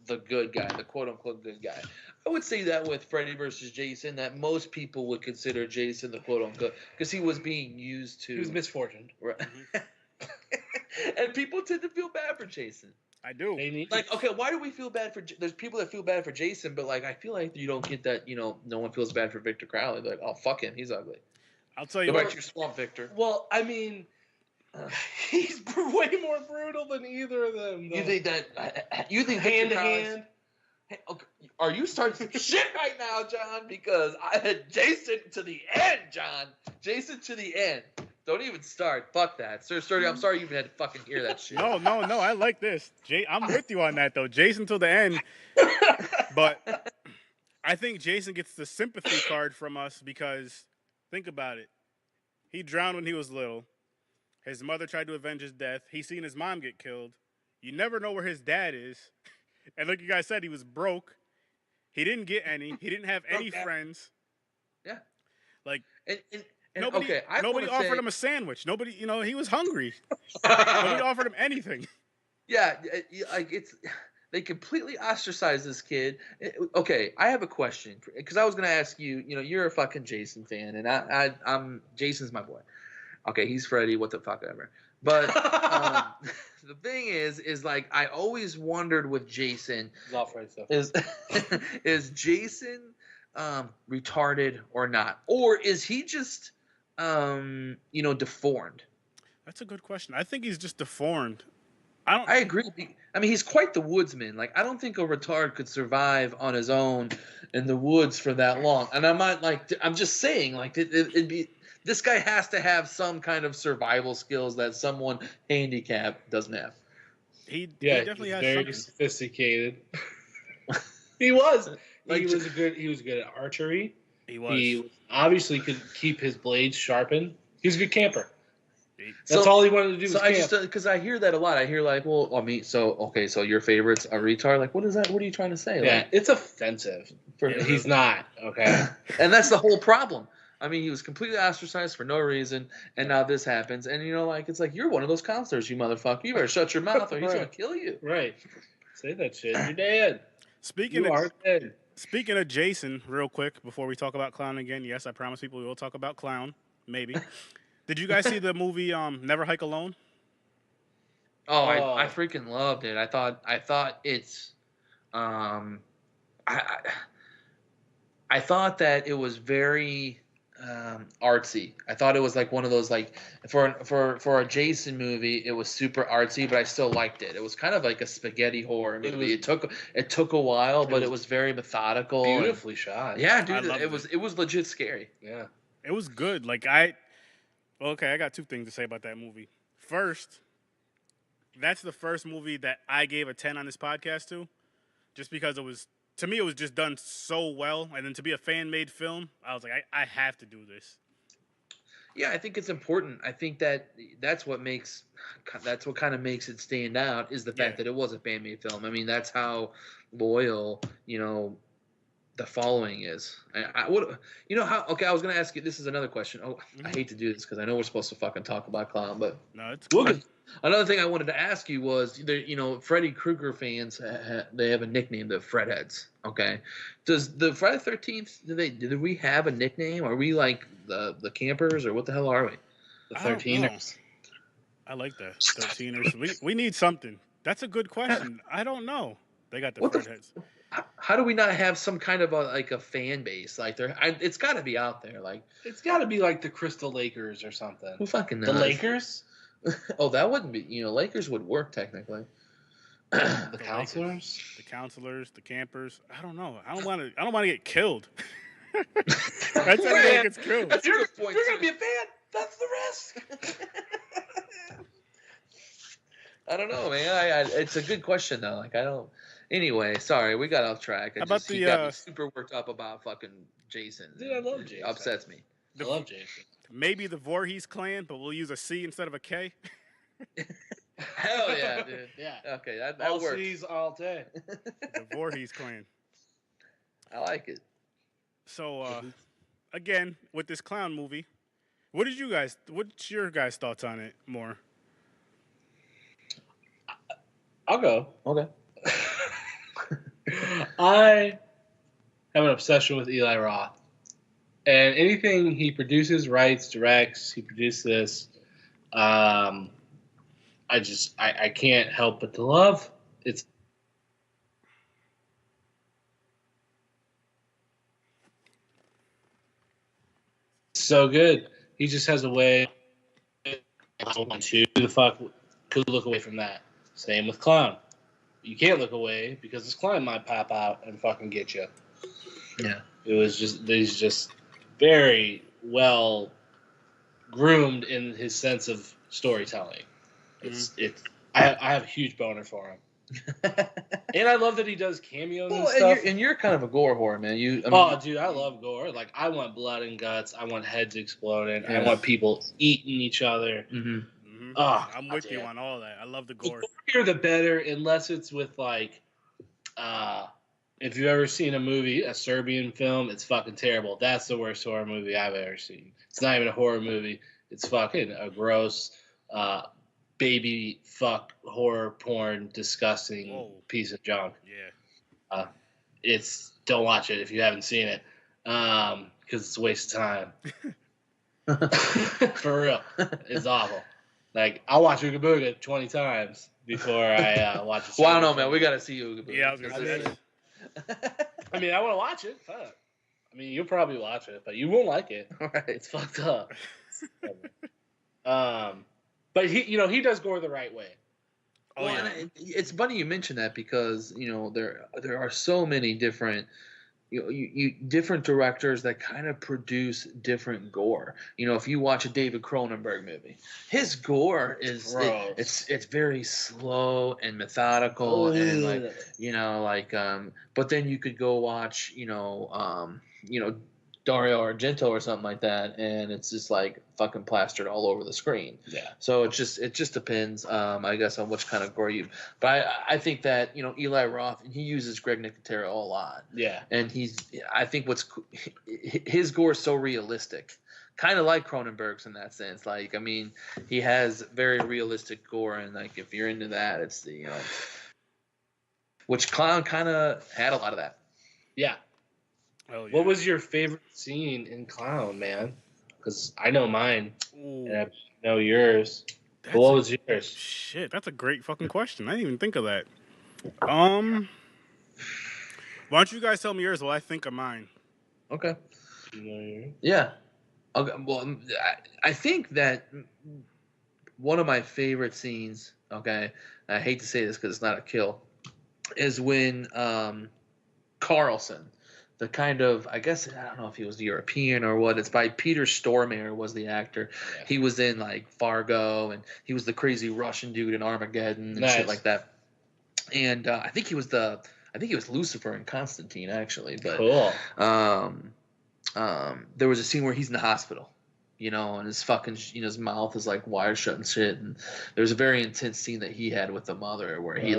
the good guy, the quote unquote good guy. I would say that with Freddy versus Jason, that most people would consider Jason the quote unquote, because he was being used to. He was misfortuned. Right. And people tend to feel bad for Jason. I do. Okay, why do we feel bad for? There's people that feel bad for Jason, but like I feel like you don't get that. No one feels bad for Victor Crowley. They're like, oh fuck him, he's ugly. I'll tell you. Go back to your swamp, Victor. Well, I mean. He's way more brutal than either of them. Though. You think that? You think hand to hand? Okay. Are you starting some shit right now, John? Because I had Jason to the end, John. Jason to the end. Don't even start. Fuck that, SIR.STURDY. I'm sorry you even had to fucking hear that shit. No. I like this. I'm with you on that though. Jason till the end. But I think Jason gets the sympathy card from us because think about it. He drowned when he was little. His mother tried to avenge his death. He seen his mom get killed. You never know where his dad is. And like you guys said, he was broke. He didn't get any. He didn't have any friends. Yeah. Like, and nobody offered him a sandwich. Nobody, he was hungry. Nobody offered him anything. Yeah, like they completely ostracized this kid. Okay, I have a question because I was gonna ask you. You're a fucking Jason fan, and I'm Jason's my boy. Okay, he's Freddy. What the fuck ever. But the thing is like I always wondered with Jason is Jason retarded or not, or is he just deformed? That's a good question. I think he's just deformed. I agree. I mean, he's quite the woodsman. Like, I don't think a retard could survive on his own in the woods for that long. And I'm just saying, like, it'd be. This guy has to have some kind of survival skills that someone handicapped doesn't have. He definitely has very something. Sophisticated. He was. He was good at archery. He obviously could keep his blades sharpened. He was a good camper. That's all he wanted to do was camp. Because I hear that a lot. I hear like, so your favorite's a retard. Like, what is that? What are you trying to say? Yeah, like, it's offensive. He's not, okay? And that's the whole problem. I mean, he was completely ostracized for no reason, and now this happens. And, it's like, you're one of those counselors, you motherfucker. You better shut your mouth or he's going to kill you. Right. Say that shit. You're dead. Speaking of Jason, real quick, before we talk about Clown again, yes, I promise people we will talk about Clown, maybe. Did you guys see the movie Never Hike Alone? Oh, Oh. I freaking loved it. I thought it's I I thought that it was very artsy. I thought it was like one of those like for a Jason movie, it was super artsy, but I still liked it. It was kind of like a spaghetti horror movie. It took a while, but it was very methodical, beautifully shot. Yeah, dude, it was legit scary. Yeah. It was good. Like okay, I got two things to say about that movie. First, that's the first movie that I gave a 10 on this podcast to, just because to me, it was just done so well. And then to be a fan-made film, I was like, I have to do this. Yeah, I think it's important. I think that's what kind of makes it stand out is the fact that it was a fan-made film. I mean, that's how loyal, the following is. I would, how? Okay, I was gonna ask you. This is another question. Oh, I hate to do this because I know we're supposed to fucking talk about Clown, but no, it's cool. Another thing I wanted to ask you was, Freddy Krueger fans they have a nickname, the Fredheads. Okay, does the Friday 13th did we have a nickname? Are we like the campers or what the hell are we? The 13ers. I like that 13ers. We need something. That's a good question. I don't know. They got the Fredheads. How do we not have some kind of a fan base? Like it's got to be out there. Like it's got to be like the Crystal Lakers or something. Who fucking knows? The Lakers? Oh, that wouldn't be. Lakers would work technically. The counselors? The counselors, the campers. I don't know. I don't want to get killed. That's how it gets killed. That's a good point. You're gonna be a fan. That's the risk. I don't know, man. It's a good question though. Like I don't. Anyway, sorry, we got off track. He got me super worked up about fucking Jason. Dude, I love Jason. It upsets me. I love Jason. Maybe the Voorhees clan, but we'll use a C instead of a K. Hell yeah, dude. Yeah. Okay, that all works. C's all day. The Voorhees clan. I like it. So, again, with this clown movie, what's your guys' thoughts on it more? I'll go. Okay. I have an obsession with Eli Roth. And anything he produces, writes, directs, he produced this. I can't help but to love. It's so good. He just has a way to the fuck could look away from that. Same with Clown. You can't look away because this Clown might pop out and fucking get you. Yeah. He's just very well groomed in his sense of storytelling. I have a huge boner for him. And I love that he does cameos and stuff. And you're kind of a gore whore, man. Dude, I love gore. Like, I want blood and guts. I want heads exploding. Yeah. I want people eating each other. Mm-hmm. Mm-hmm. Oh, I'm with you on all that. I love the gore. The more the better, unless it's with, like, if you've ever seen a movie, a Serbian film, it's fucking terrible. That's the worst horror movie I've ever seen. It's not even a horror movie. It's fucking a gross, baby fuck horror porn, disgusting piece of junk. Yeah. Don't watch it if you haven't seen it, because it's a waste of time. For real, it's awful. Like, I'll watch Ooga Booga 20 times before I watch it. Well, I don't know, man. We got to see Ooga Booga. Yeah, I was gonna say that. I mean, I want to watch it. Fuck. I mean, you'll probably watch it, but you won't like it. Right. It's fucked up. But he does gore the right way. Oh, well, yeah. It's funny you mention that because there are so many different different directors that kind of produce different gore. If you watch a David Cronenberg movie, his gore is it's very slow and methodical and but then you could go watch Dario Argento or something like that, and it's just like fucking plastered all over the screen. Yeah. So it just depends, I guess, on which kind of gore you. But I think that Eli Roth, he uses Greg Nicotero a lot. Yeah. And I think his gore is so realistic, kind of like Cronenberg's in that sense. Like, I mean, he has very realistic gore, and like if you're into that, it's which Clown kind of had a lot of that. Yeah. Oh, yeah. What was your favorite scene in Clown, man? Because I know mine, Ooh, and I know yours. But that's what a, was yours? shit. That's a great fucking question. I didn't even think of that. Why don't you guys tell me yours while I think of mine? Okay. You know yours? Yeah. Okay. Well, I think that one of my favorite scenes, okay, I hate to say this because it's not a kill, is when Carlson, the kind of, I guess, I don't know if he was European or what, it's by Peter Stormare was the actor. Yeah. He was in like Fargo, and he was the crazy Russian dude in Armageddon and shit Nice. like that. And I think he was Lucifer in Constantine actually, but Cool. there was a scene where he's in the hospital, and his fucking, his mouth is like wire shut and shit. And there's a very intense scene that he had with the mother where he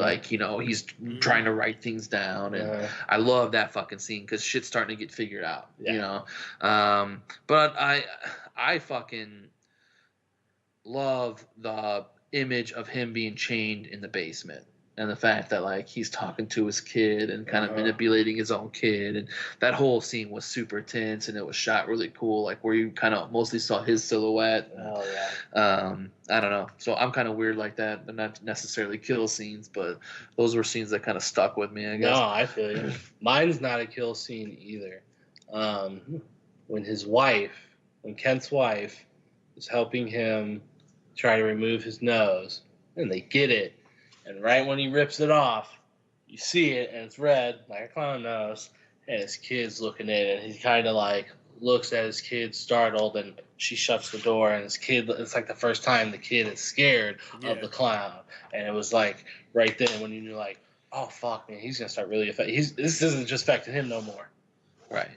he's trying to write things down. And I love that fucking scene because shit's starting to get figured out, But I fucking love the image of him being chained in the basement. And the fact that like he's talking to his kid and kind of manipulating his own kid, and that whole scene was super tense, and it was shot really cool, like where you kind of mostly saw his silhouette. Oh yeah. I don't know. So I'm kind of weird like that, but not necessarily kill scenes, but those were scenes that kind of stuck with me, I guess. No, I feel you. Mine's not a kill scene either. When Kent's wife is helping him try to remove his nose, and they get it. And right when he rips it off, you see it, and it's red, like a clown nose, and his kid's looking in, and he kind of like looks at his kid startled, and she shuts the door, and his kid, it's like the first time the kid is scared of the clown. And it was like right then when you knew like, oh fuck, man, he's going to start really this isn't just affecting him no more. Right.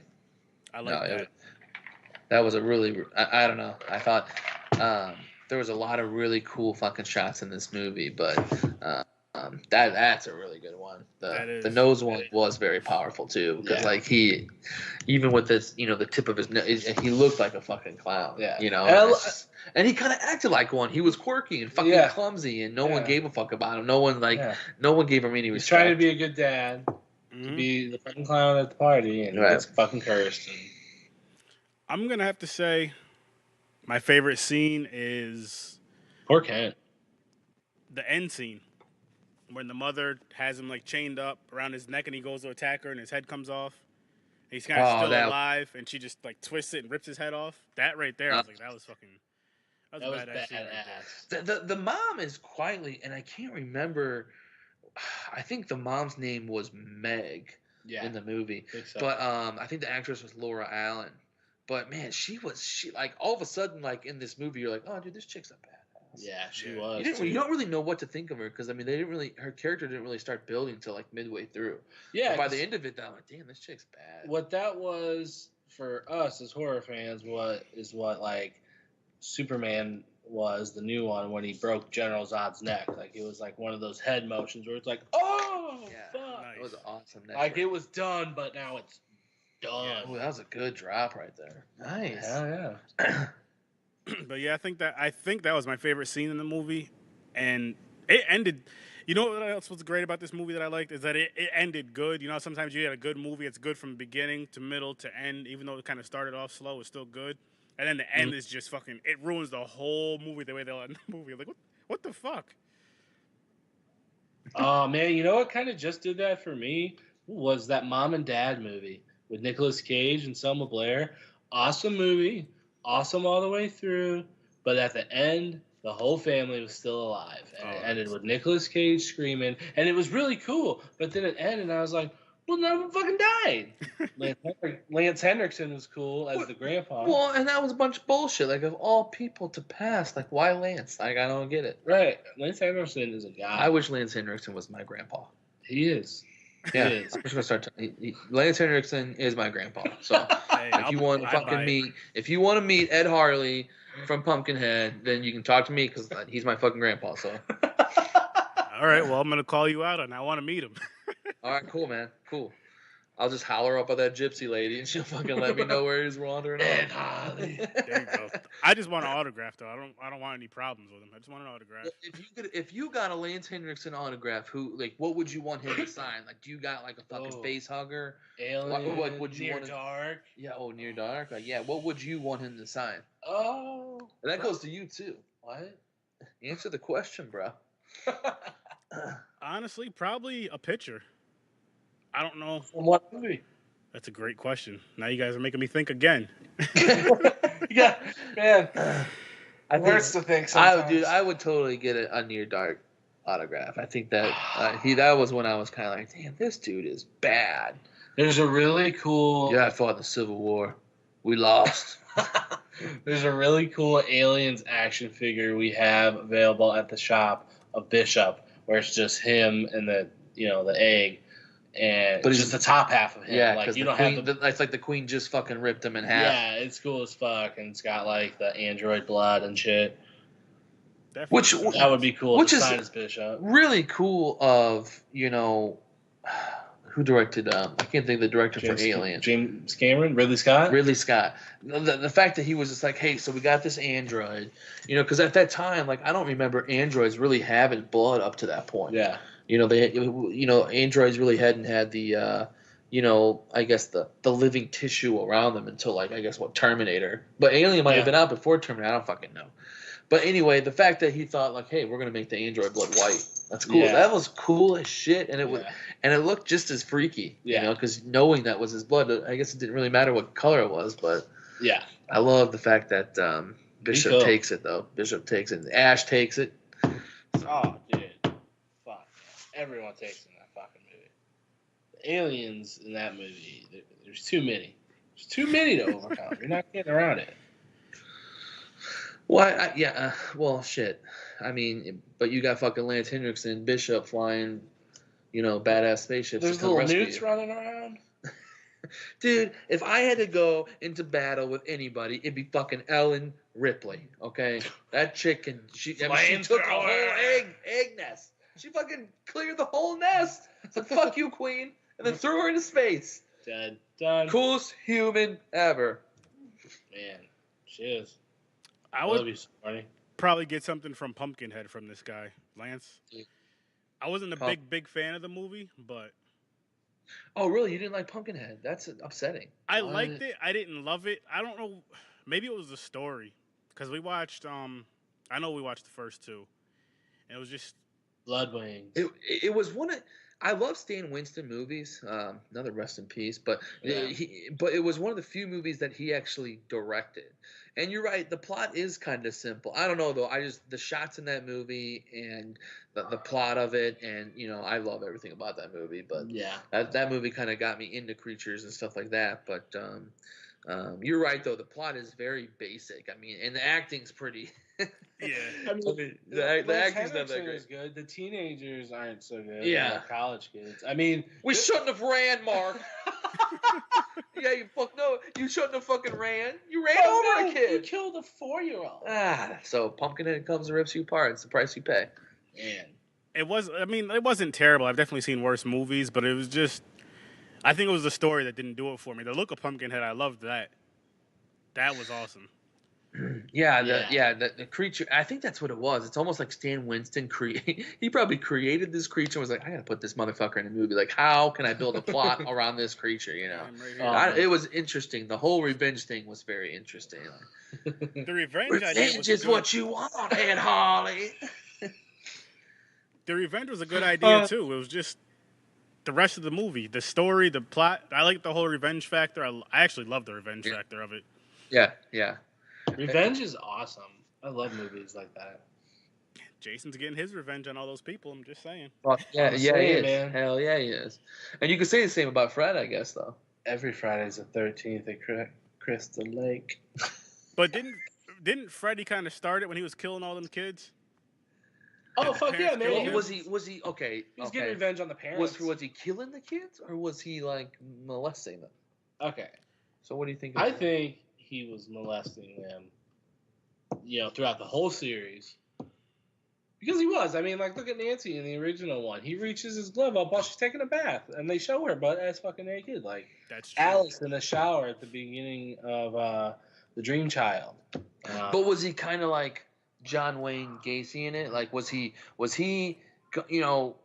I like that. That was a really, I don't know. I thought there was a lot of really cool fucking shots in this movie, but that's a really good one. The nose one was very powerful too, because like he, even with this, the tip of his nose, he looked like a fucking clown. Yeah. And he kind of acted like one. He was quirky and fucking clumsy, and no one gave a fuck about him. No one gave him any respect. He's trying to be a good dad, to be the fucking clown at the party, and he gets fucking cursed. I'm gonna have to say, my favorite scene is poor Kent. The end scene when the mother has him like chained up around his neck, and he goes to attack her, and his head comes off. He's kind of still alive, and she just like twists it and rips his head off. That right there, I was like, that was badass. The mom is quietly, and I can't remember. I think the mom's name was Meg in the movie, but I think the actress was Laura Allen. But man, she like all of a sudden, like in this movie, you're like, oh dude, this chick's a badass. Yeah, she was. You don't really know what to think of her, because I mean, her character didn't really start building until like midway through. Yeah. But by the end of it, I'm like, damn, this chick's bad. What that was for us as horror fans, what like Superman was, the new one, when he broke General Zod's neck. Like it was like one of those head motions where it's like, oh fuck. Nice. It was awesome. Like it was done, but now it's done. Yeah. Oh, that was a good drop right there. Nice. Hell yeah. But yeah, I think that was my favorite scene in the movie, and it ended. You know what else was great about this movie that I liked is that it ended good. You know, sometimes you get a good movie, it's good from beginning to middle to end, even though it kind of started off slow, it's still good. And then the end is just fucking, it ruins the whole movie the way they'll end the movie. Like, what the fuck? Oh, man, you know what kind of just did that for me was that Mom and Dad movie with Nicolas Cage and Selma Blair. Awesome movie. Awesome all the way through. But at the end, the whole family was still alive. And it ended with Nicolas Cage screaming. And it was really cool. But then it ended, and I was like, well, none of them fucking died. Lance Henriksen was cool as the grandpa. Well, and that was a bunch of bullshit. Like, of all people to pass, like, why Lance? Like, I don't get it. Right. Lance Henriksen is a guy. I wish Lance Henriksen was my grandpa. He is. Yeah. He is. I'm just gonna start. Lance Henriksen is my grandpa. So, hey, if you want to meet Ed Harley from Pumpkinhead, then you can talk to me, because he's my fucking grandpa. So. All right. Well, I'm gonna call you out, and I want to meet him. All right, cool, man. Cool. I'll just holler up at that gypsy lady, and she'll fucking let me know where he's wandering. And Holly. There you go. I just want an autograph though. I don't want any problems with him. I just want an autograph. Well, if you got a Lance Henriksen autograph, what would you want him to sign? Like, do you got like a fucking face hugger? Alien. What would you Near want? Dark. Yeah. Oh, Near Dark. Like, yeah. What would you want him to sign? Oh. And that goes to you too. What? Answer the question, bro. Honestly, probably a picture. I don't know. From what movie? That's a great question. Now you guys are making me think again. Yeah, man. It hurts to think sometimes. I would totally get a Near Dark autograph. I think that that was when I was kind of like, damn, this dude is bad. There's a really cool. Yeah, I fought in the Civil War. We lost. There's a really cool Aliens action figure we have available at the shop of Bishop, where it's just him and the egg, and but it's just the top half of him. Yeah, like you don't queen, have the. It's like the queen just fucking ripped him in half. Yeah, it's cool as fuck, and it's got like the android blood and shit. Definitely. That would be cool. Which is as Bishop. Really cool. Of who directed? I can't think of the director for Alien. James Cameron, Ridley Scott. Ridley Scott. The fact that he was just like, hey, so we got this android, because at that time, like, I don't remember androids really having blood up to that point. Yeah. Androids really hadn't had the, I guess the living tissue around them until like, I guess Terminator. But Alien might have been out before Terminator. I don't fucking know. But anyway, the fact that he thought like, hey, we're gonna make the android blood white. That's cool. Yeah. That was cool as shit, and it looked just as freaky. Because knowing that was his blood, I guess it didn't really matter what color it was. But yeah, I love the fact that Bishop takes it though. Bishop takes it. Ash takes it. Oh, dude, fuck! Everyone takes it in that fucking movie. The aliens in that movie, there's too many. There's too many to overcome. You're not getting around it. Well, well, shit. I mean, but you got fucking Lance Henriksen and Bishop flying, badass spaceships. There's little newts running around. Dude, if I had to go into battle with anybody, it'd be fucking Ellen Ripley. Okay, that chicken. She took a whole egg nest. She fucking cleared the whole nest. Said, "Fuck you, Queen," and then threw her into space. Dead. Done. Coolest human ever. Man, she is. I would probably get something from Pumpkinhead from this guy, Lance. I wasn't a big fan of the movie, but... Oh, really? You didn't like Pumpkinhead? That's upsetting. I liked it. I didn't love it. I don't know. Maybe it was the story. Because we watched... I know we watched the first two. And it was just... Blood Wings. It was one of... I love Stan Winston movies. Another rest in peace. But but it was one of the few movies that he actually directed. And you're right, the plot is kind of simple. I don't know though. The shots in that movie and the plot of it, and I love everything about that movie. But that movie kind of got me into creatures and stuff like that. But you're right though. The plot is very basic. I mean, and the acting's pretty. Yeah. I mean, the acting's not that great. Is good. The teenagers aren't so good. Yeah. The college kids. I mean, we shouldn't have ran, Mark. Yeah, you shouldn't have fucking ran. You ran over a kid. You killed a 4-year-old. So Pumpkinhead comes and rips you apart. It's the price you pay. Man. It wasn't terrible. I've definitely seen worse movies, but it was just... I think it was the story that didn't do it for me. The look of Pumpkinhead, I loved that. That was awesome. The creature. I think that's what it was. It's almost like Stan Winston he probably created this creature and was like, I gotta put this motherfucker in a movie. Like, how can I build a plot around this creature? It was interesting. The whole revenge thing was very interesting. The revenge is what you want, Aunt Holly. The revenge was a good idea too. It was just the rest of the movie, the story, the plot. I like the whole revenge factor. I actually love the revenge factor of it. Yeah. Revenge is awesome. I love movies like that. Jason's getting his revenge on all those people. I'm just saying. Well, he is. Man. Hell yeah, he is. And you can say the same about Fred, I guess, though. Every Friday's the 13th at Crystal Lake. But didn't Freddy kind of start it when he was killing all them kids? Oh fuck yeah, man! Was he okay? He was getting revenge on the parents. Was he killing the kids or was he like molesting them? Okay. So what do you think? I think he was molesting them, throughout the whole series. Because he was. I mean, like, look at Nancy in the original one. He reaches his glove up while she's taking a bath, and they show her butt ass fucking naked. Like, That's true. Alice in the shower at the beginning of The Dream Child. But was he kind of like John Wayne Gacy in it? Like, was he, you know,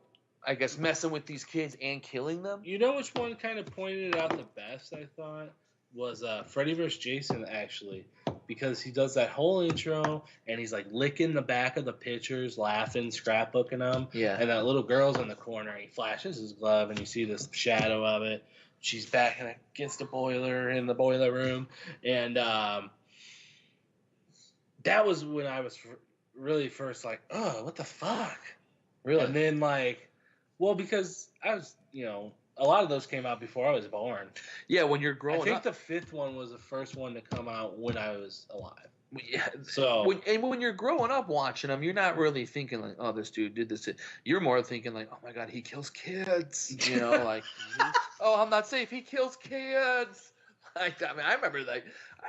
I guess messing with these kids and killing them? You know which one kind of pointed it out the best, I thought? Was Freddy vs. Jason, actually. Because he does that whole intro, and he's, like, licking the back of the pictures, laughing, scrapbooking them. Yeah. And that little girl's in the corner, and he flashes his glove, and you see this shadow of it. She's back against the boiler in the boiler room. And that was when I was really first like, oh, what the fuck? Really? And then, like, well, because I was, you know, a lot of those came out before I was born. Yeah, when you're growing up. I think the fifth one was the first one to come out when I was alive. Yeah. So when you're growing up watching them, you're not really thinking like, oh, this dude did this. You're more thinking like, oh my god, he kills kids. You know, like, oh, I'm not safe. He kills kids. Like, I mean, I remember like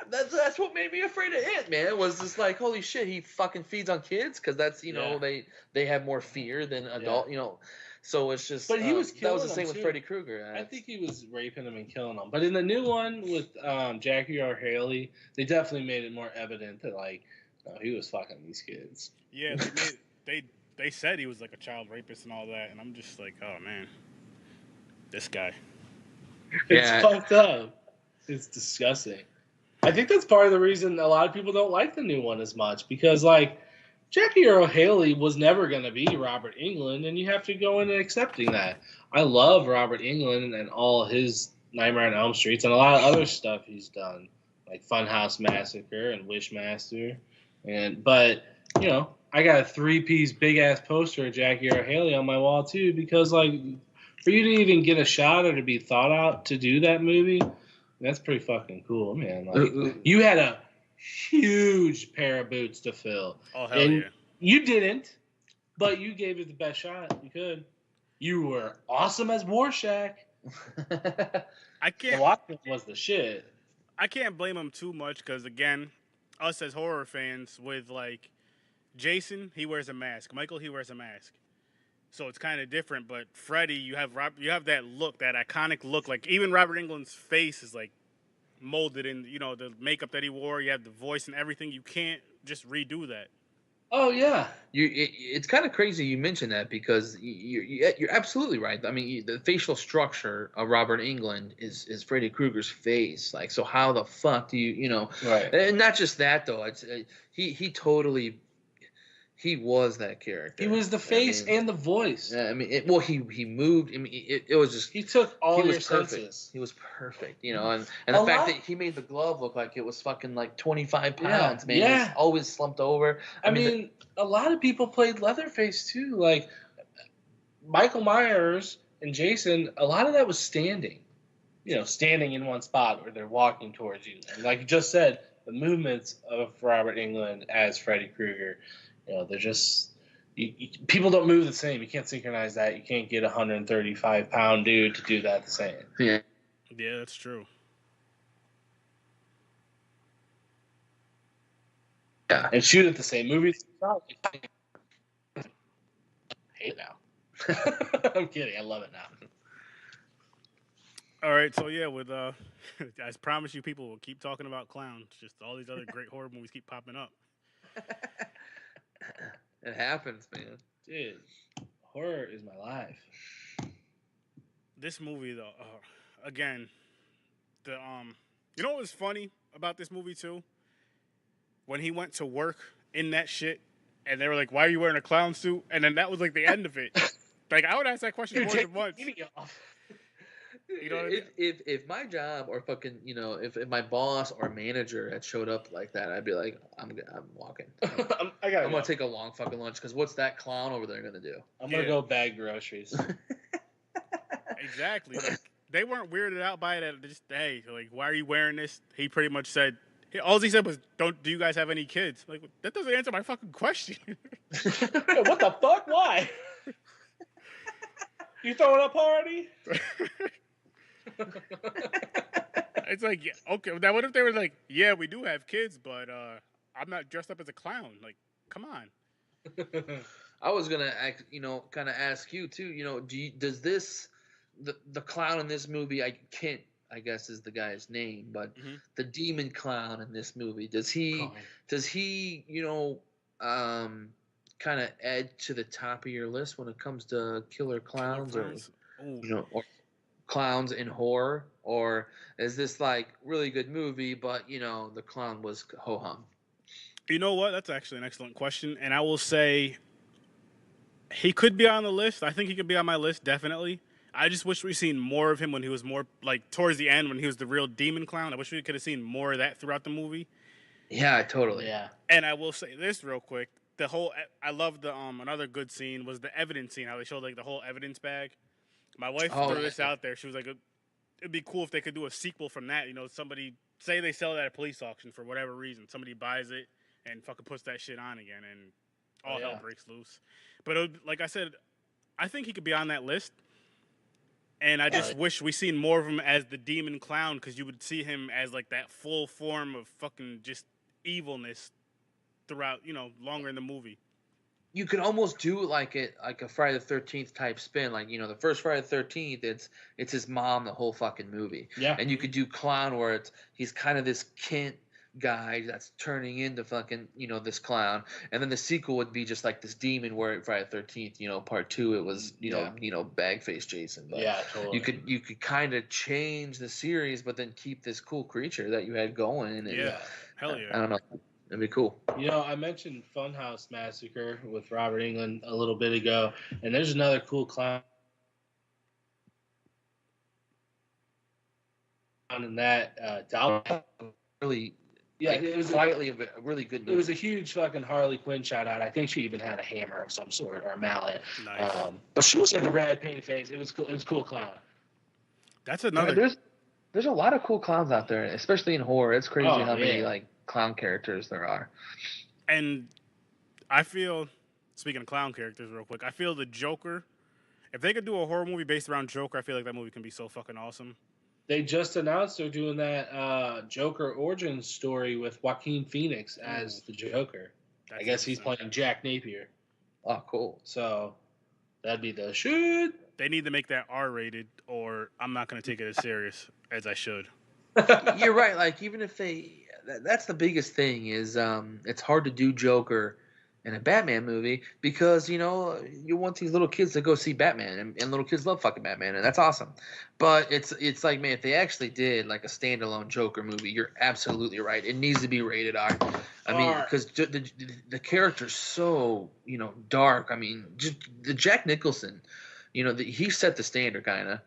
that's what made me afraid of it, man. Was just like, holy shit, he fucking feeds on kids because that's know they have more fear than adult. You know. So it's just, but he was killing that was the same with too. Freddy Krueger. I think he was raping them and killing them. But in the new one with Jackie R. Haley, they definitely made it more evident that like, no, he was fucking these kids. Yeah, they said he was like a child rapist and all that, and I'm just like, oh man, this guy. It's fucked up. It's disgusting. I think that's part of the reason a lot of people don't like the new one as much because like. Jackie Earl Haley was never going to be Robert Englund, and you have to go in and accepting that. I love Robert Englund and all his Nightmare on Elm Streets and a lot of other stuff he's done, like Funhouse Massacre and Wishmaster. But, you know, I got a 3-piece big-ass poster of Jackie Earl Haley on my wall, too, because, like, for you to even get a shot or to be thought out to do that movie, that's pretty fucking cool, man. Like, you had a huge pair of boots to fill. Oh, hell and yeah. You didn't, but you gave it the best shot you could. You were awesome as Rorschach. I can't. The Watchmen was the shit. I can't blame him too much because, again, us as horror fans with, like, Jason, he wears a mask. Michael, he wears a mask. So it's kind of different. But Freddy, you have that look, that iconic look. Like, even Robert Englund's face is, like, molded in, you know, the makeup that he wore. You have the voice and everything. You can't just redo that. Oh yeah, it's kind of crazy you mentioned that because you're absolutely right. I mean, the facial structure of Robert Englund is Freddy Krueger's face. Like, so how the fuck do you know? Right. And not just that though. It's he totally. He was that character. He was the face and the voice. I mean, he moved. I mean, it was just. He took all your perfect. senses. He was perfect, you know, and the fact that he made the glove look like it was fucking like 25 pounds, man. Yeah. He's always slumped over. I mean, a lot of people played Leatherface too. Like Michael Myers and Jason, a lot of that was standing. You know, standing in one spot where they're walking towards you. And like you just said, the movements of Robert Englund as Freddy Krueger. You know, they're just people don't move the same. You can't synchronize that. You can't get a 135-pound dude to do that the same. Yeah, that's true. Yeah, and shoot at the same movies. I hate it now. I'm kidding. I love it now. All right, so yeah, with I promise you, people will keep talking about clowns. Just all these other great horror movies keep popping up. It happens, man. Dude, horror is my life. This movie, though, again, you know what was funny about this movie too? When he went to work in that shit, and they were like, "Why are you wearing a clown suit?" And then that was like the end of it. Like, I would ask that question more than once. You know what I mean? If my job or fucking, you know, if my boss or manager had showed up like that, I'd be like, I'm walking. I'm gonna take a long fucking lunch because what's that clown over there gonna do? I'm gonna go bag groceries. Exactly. Like, they weren't weirded out by it. Just, hey, like, why are you wearing this? He pretty much said, all he said was, do you guys have any kids? Like, that doesn't answer my fucking question. What the fuck? Why? You throwing a party? It's like, yeah, okay. Now, what if they were like, yeah, we do have kids, but I'm not dressed up as a clown. Like, come on. I was gonna, kind of ask you too. Does this the clown in this movie? I guess is the guy's name, but the demon clown in this movie, does he kind of add to the top of your list when it comes to killer clowns, or clowns in horror, or is this like really good movie, but the clown was ho hum? You know what? That's actually an excellent question, and I will say he could be on the list. I think he could be on my list, definitely. I just wish we'd seen more of him when he was more like towards the end when he was the real demon clown. I wish we could have seen more of that throughout the movie. Yeah, totally. Yeah. And I will say this real quick: I love the another good scene was the evidence scene. How they showed like the whole evidence bag. My wife threw this out there. She was like, "It'd be cool if they could do a sequel from that." Somebody say they sell it at a police auction for whatever reason, somebody buys it and fucking puts that shit on again, and all hell breaks loose. But like I said, I think he could be on that list. And I just wish we seen more of him as the demon clown, because you would see him as like that full form of fucking just evilness throughout, longer in the movie. You could almost do like a Friday the 13th type spin, like the first Friday the 13th, it's his mom the whole fucking movie. Yeah. And you could do clown where he's kind of this Kent guy that's turning into fucking this clown, and then the sequel would be just like this demon where Friday the 13th, part 2 it was Bagface Jason. But yeah, totally. You could kind of change the series, but then keep this cool creature that you had going. And hell yeah. I don't know. That'd be cool. I mentioned Funhouse Massacre with Robert Englund a little bit ago, and there's another cool clown in that. Really. Yeah, it was slightly a really good movie. It was a huge fucking Harley Quinn shout out. I think she even had a hammer of some sort or a mallet. Nice. But she was in a red painted face. It was cool. It was a cool clown. That's another. There's a lot of cool clowns out there, especially in horror. It's crazy how many like clown characters there are. And I feel, speaking of clown characters, real quick, I feel the Joker. If they could do a horror movie based around Joker, I feel like that movie can be so fucking awesome. They just announced they're doing that Joker origin story with Joaquin Phoenix as the Joker. I guess he's playing Jack Napier. Oh, cool. So that'd be the shit. They need to make that R-rated, or I'm not going to take it as serious as I should. You're right. Like, even if that's the biggest thing is it's hard to do Joker in a Batman movie because, you want these little kids to go see Batman, and little kids love fucking Batman, and that's awesome. But it's like, man, if they actually did like a standalone Joker movie, you're absolutely right. It needs to be rated R. I mean, because the character's so, dark. I mean, just the Jack Nicholson, he set the standard kind of.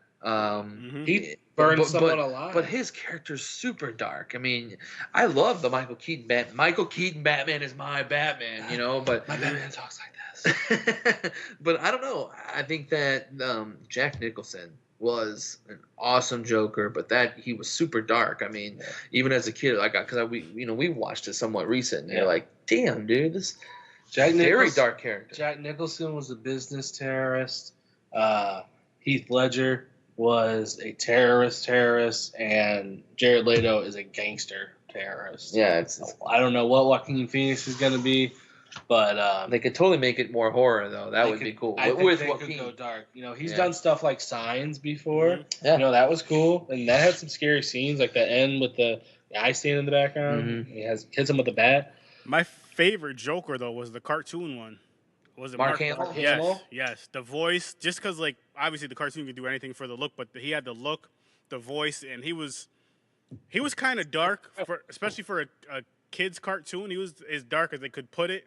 He burned someone alive. But his character's super dark. I mean, I love the Michael Keaton Batman. Michael Keaton Batman is my Batman, but my Batman talks like this. But I don't know. I think that Jack Nicholson was an awesome Joker, but that he was super dark. I mean, even as a kid, we watched it somewhat recent, and you're like, damn, dude, this very dark character. Jack Nicholson was a business terrorist. Heath Ledger was a terrorist, and Jared Leto is a gangster terrorist. Yeah, I don't know what Joaquin Phoenix is going to be, but they could totally make it more horror though. That would be cool. I think they could go dark. He's done stuff like Signs before. Yeah. That was cool, and that had some scary scenes, like the end with the guy standing in the background. He hits him with a bat. My favorite Joker though was the cartoon one. Was it Mark Hamill? Yes. The voice, just because obviously the cartoon could do anything for the look, but he had the look, the voice, and he was kind of dark, especially for a kid's cartoon. He was as dark as they could put it,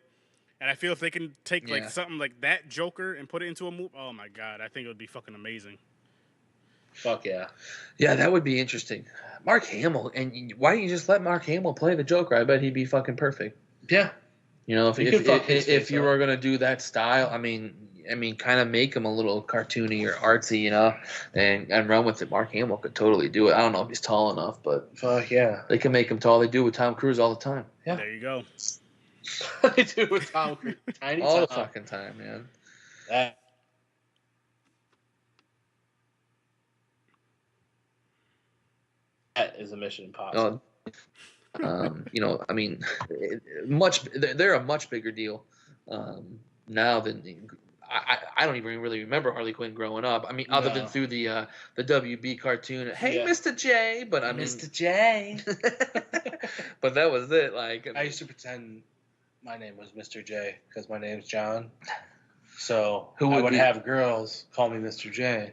and I feel if they can take something like that Joker and put it into a movie, oh my god, I think it would be fucking amazing. Fuck yeah. Yeah, that would be interesting. Mark Hamill, and why don't you just let Mark Hamill play the Joker? I bet he'd be fucking perfect. Yeah. If you were gonna do that style, I mean, kind of make him a little cartoony or artsy, and run with it. Mark Hamill could totally do it. I don't know if he's tall enough, but fuck yeah, they can make him tall. They do it with Tom Cruise all the time. Yeah, there you go. They do it with Tom Cruise all the fucking time, man. That is a Mission Impossible. I mean, they're a much bigger deal. now than I don't even really remember Harley Quinn growing up. I mean, other than through the WB cartoon. Hey, Mr. J, but I mean, Mr. J. but that was it. Like, I used to pretend my name was Mr. J because my name's John. So I would have girls call me Mr. J.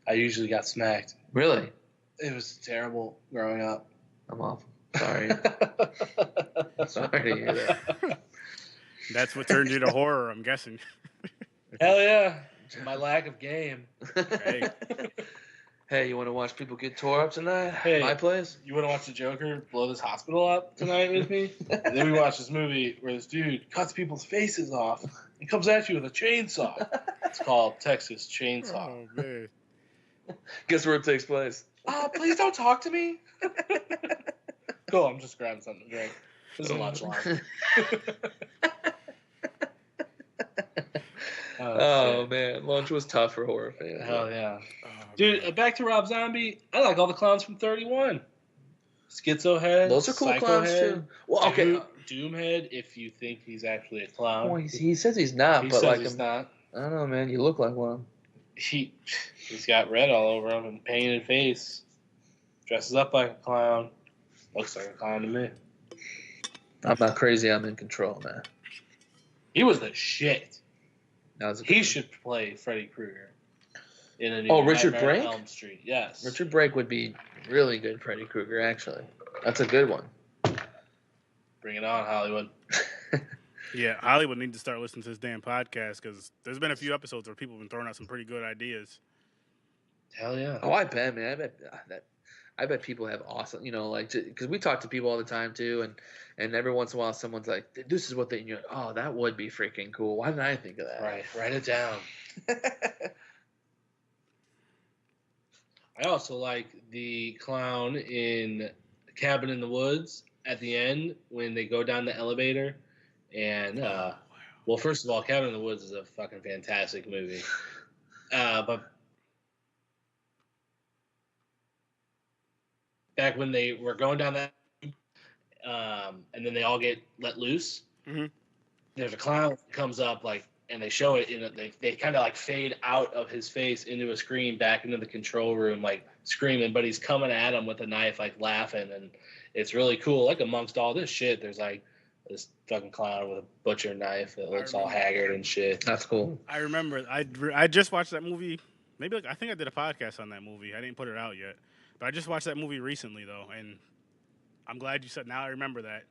I usually got smacked. Really? It was terrible growing up. I'm awful. Sorry. Sorry to hear that. That's what turned you to horror, I'm guessing. Hell yeah. My lack of game. Hey. Hey, you want to watch people get tore up tonight? Hey, my place? You want to watch the Joker blow this hospital up tonight with me? And then we watch this movie where this dude cuts people's faces off and comes at you with a chainsaw. It's called Texas Chainsaw. Oh, man. Guess where it takes place? Please don't talk to me. Cool, I'm just grabbing something to drink. This is lunch line. Oh man, lunch was tough for horror fans. Hell yeah. Dude, back to Rob Zombie. I like all the clowns from 31. Schizo Head. Those are cool Psycho clowns Head, too. Well, okay. Doomhead, if you think he's actually a clown. Well, he says he's not, He but says like he's not. I don't know, man. You look like one. He's got red all over him and painted face. Dresses up like a clown. Looks like a clown to me. I'm not crazy. I'm in control, man. He was the shit. He He should play Freddy Krueger in a new Richard Nightmare on Brake? Elm Street. Yes. Richard Brake would be really good Freddy Krueger, actually. That's a good one. Bring it on, Hollywood. Yeah, Hollywood needs to start listening to this damn podcast because there's been a few episodes where people have been throwing out some pretty good ideas. Hell yeah. Oh, I bet, man. I bet people have awesome, like, because we talk to people all the time too, and every once in a while someone's like, "This is what they," oh, that would be freaking cool. Why didn't I think of that? Right. Write it down. I also like the clown in Cabin in the Woods at the end when they go down the elevator. And, well, first of all, Cabin in the Woods is a fucking fantastic movie. But back when they were going down that, and then they all get let loose, there's a clown that comes up, like, and they show it, they kind of like fade out of his face into a screen back into the control room, like screaming, but he's coming at him with a knife, like laughing, and it's really cool. Like amongst all this shit, there's like this fucking clown with a butcher knife that looks all haggard and shit. That's cool. I remember. I just watched that movie. Maybe I think I did a podcast on that movie. I didn't put it out yet, but I just watched that movie recently though, and I'm glad you said. Now I remember that.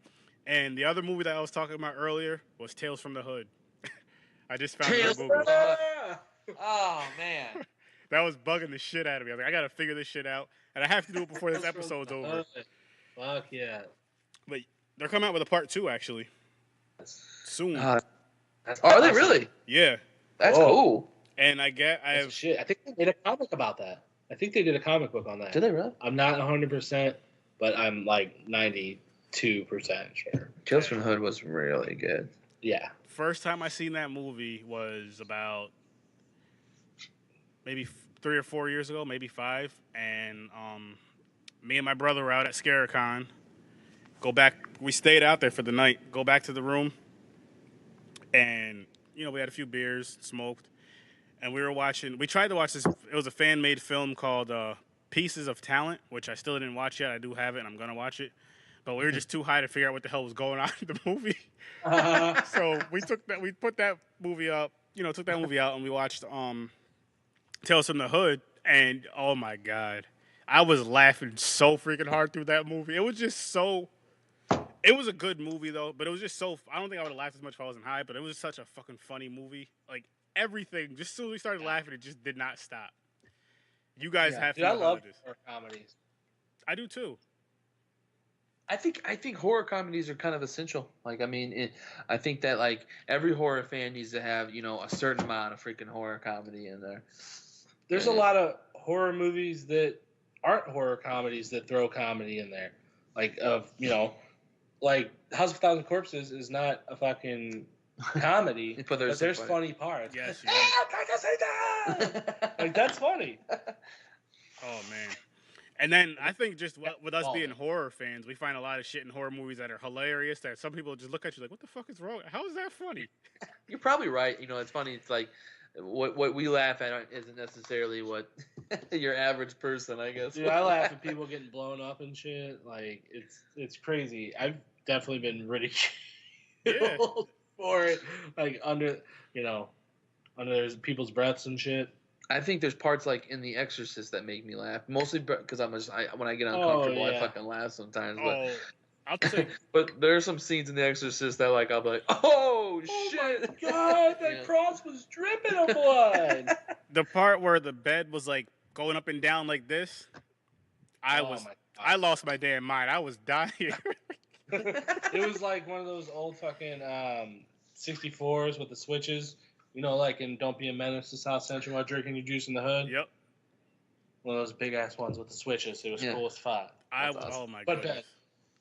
And the other movie that I was talking about earlier was Tales from the Hood. I just found it on Google. Oh man, that was bugging the shit out of me. I was like, I gotta figure this shit out, and I have to do it before this episode's over. Fuck yeah! But they're coming out with a part 2 actually soon. are they really? Yeah, that's cool. And Shit. I think they made a comic about that. I think they did a comic book on that. Did they really? I'm not 100%, but I'm like 92% sure. Tales from the Hood was really good. Yeah. First time I seen that movie was about maybe 3 or 4 years ago, maybe 5, and me and my brother were out at SCARICON. We stayed out there for the night. Go back to the room, and we had a few beers, smoked, and we tried to watch this. It was a fan-made film called Pieces of Talent, which I still didn't watch yet. I do have it, and I'm gonna watch it. But we were just too high to figure out what the hell was going on in the movie. So we put that movie up, took that movie out, and we watched Tales from the Hood, and oh my God, I was laughing so freaking hard through that movie. It was a good movie though, but it was just I don't think I would have laughed as much if I wasn't high, but it was just such a fucking funny movie. Like everything, just as soon as we started laughing, it just did not stop. You guys have to. I love horror comedies. I do too. I think horror comedies are kind of essential. Like, I mean, I think that like every horror fan needs to have a certain amount of freaking horror comedy in there. There's a lot of horror movies that aren't horror comedies that throw comedy in there, like like House of a Thousand Corpses is not a fucking comedy, but there's funny parts. Yes, like that's funny. Oh man. And then I think just with us being horror fans, we find a lot of shit in horror movies that are hilarious. That some people just look at you like, "What the fuck is wrong? How is that funny?" You're probably right. It's funny. It's like what we laugh at isn't necessarily what your average person, I guess. Dude, I laugh at people getting blown up and shit. Like it's crazy. I've definitely been ridiculed for it, like under people's breaths and shit. I think there's parts like in The Exorcist that make me laugh, mostly because when I get uncomfortable, I fucking laugh sometimes. But I'll take. But there are some scenes in The Exorcist that I'll be like, oh shit! My God, that cross was dripping of blood. The part where the bed was like going up and down like this, I lost my damn mind. I was dying. It was like one of those old fucking 64s with the switches. Like in Don't Be a Menace to South Central while drinking your juice in the hood. Yep. One of those big ass ones with the switches. It was cool as fuck. Oh my goodness.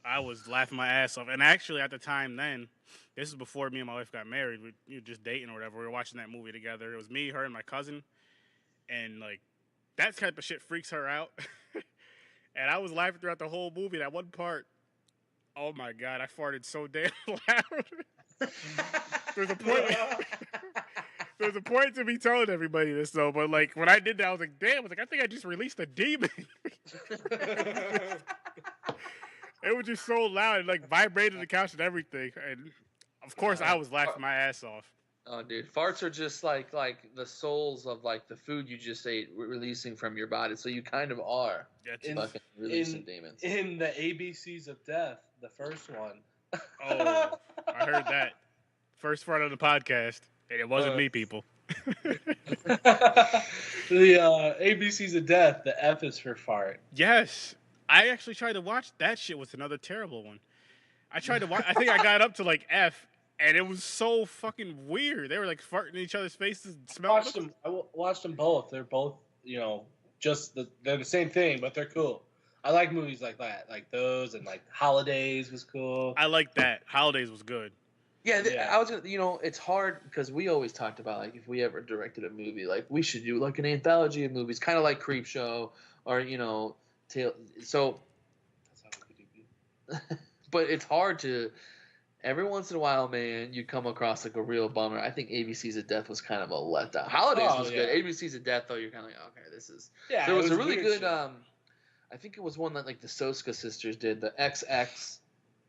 I was laughing my ass off. And actually at the time then, this is before me and my wife got married. We were just dating or whatever. We were watching that movie together. It was me, her, and my cousin. And like that type of shit freaks her out. And I was laughing throughout the whole movie. That one part, oh my God, I farted so damn loud. There's a point to me telling everybody this though, but like when I did that, I was like, damn, I think I just released a demon. It was just so loud, it like vibrated the couch and everything. And of course I was laughing my ass off. Oh dude, farts are just like the souls of like the food you just ate releasing from your body. So you kind of are fucking releasing demons. In the ABCs of Death, the first one. Oh, I heard that. First part of the podcast. And it wasn't me, people. The ABCs of Death, the F is for fart. Yes. I actually tried to watch that shit was another terrible one. I tried to watch, I think I got up to like F, and it was so fucking weird. They were like farting in each other's faces. I watched them both. They're both, they're the same thing, but they're cool. I like movies like that, like those, and like Holidays was cool. I like that. Holidays was good. Yeah, I was gonna, it's hard because we always talked about like if we ever directed a movie, like we should do like an anthology of movies, kind of like Creepshow or Tale. So, but it's hard to. Every once in a while, man, you come across like a real bummer. I think ABCs of Death was kind of a letdown. Holidays was good. ABCs of Death, though, you're kind of like, okay, this is. Yeah, there was a really good. I think it was one that like the Soska sisters did, the XX.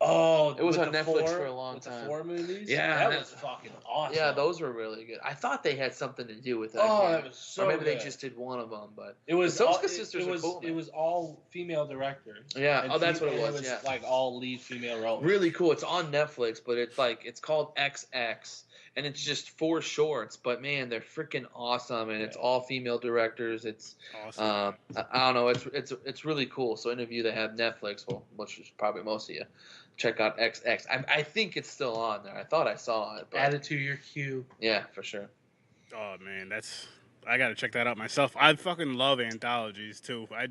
Oh, it was on Netflix for a long time. The 4 movies? Yeah. That was fucking awesome. Yeah, those were really good. I thought they had something to do with that. Oh, that was so Or maybe good. they just did one of them, but it was the Soska sisters were cool. It was all female directors. Yeah, that's what it was. It was like all lead female roles. Really cool. It's on Netflix, but it's called XX, and it's just 4 shorts. But man, they're freaking awesome, and it's all female directors. It's awesome. I don't know. It's really cool. So any of you that have Netflix, well, which is probably most of you, check out XX. I think it's still on there. I thought I saw it. But add it to your queue. Yeah, for sure. Oh man, I gotta check that out myself. I fucking love anthologies too. I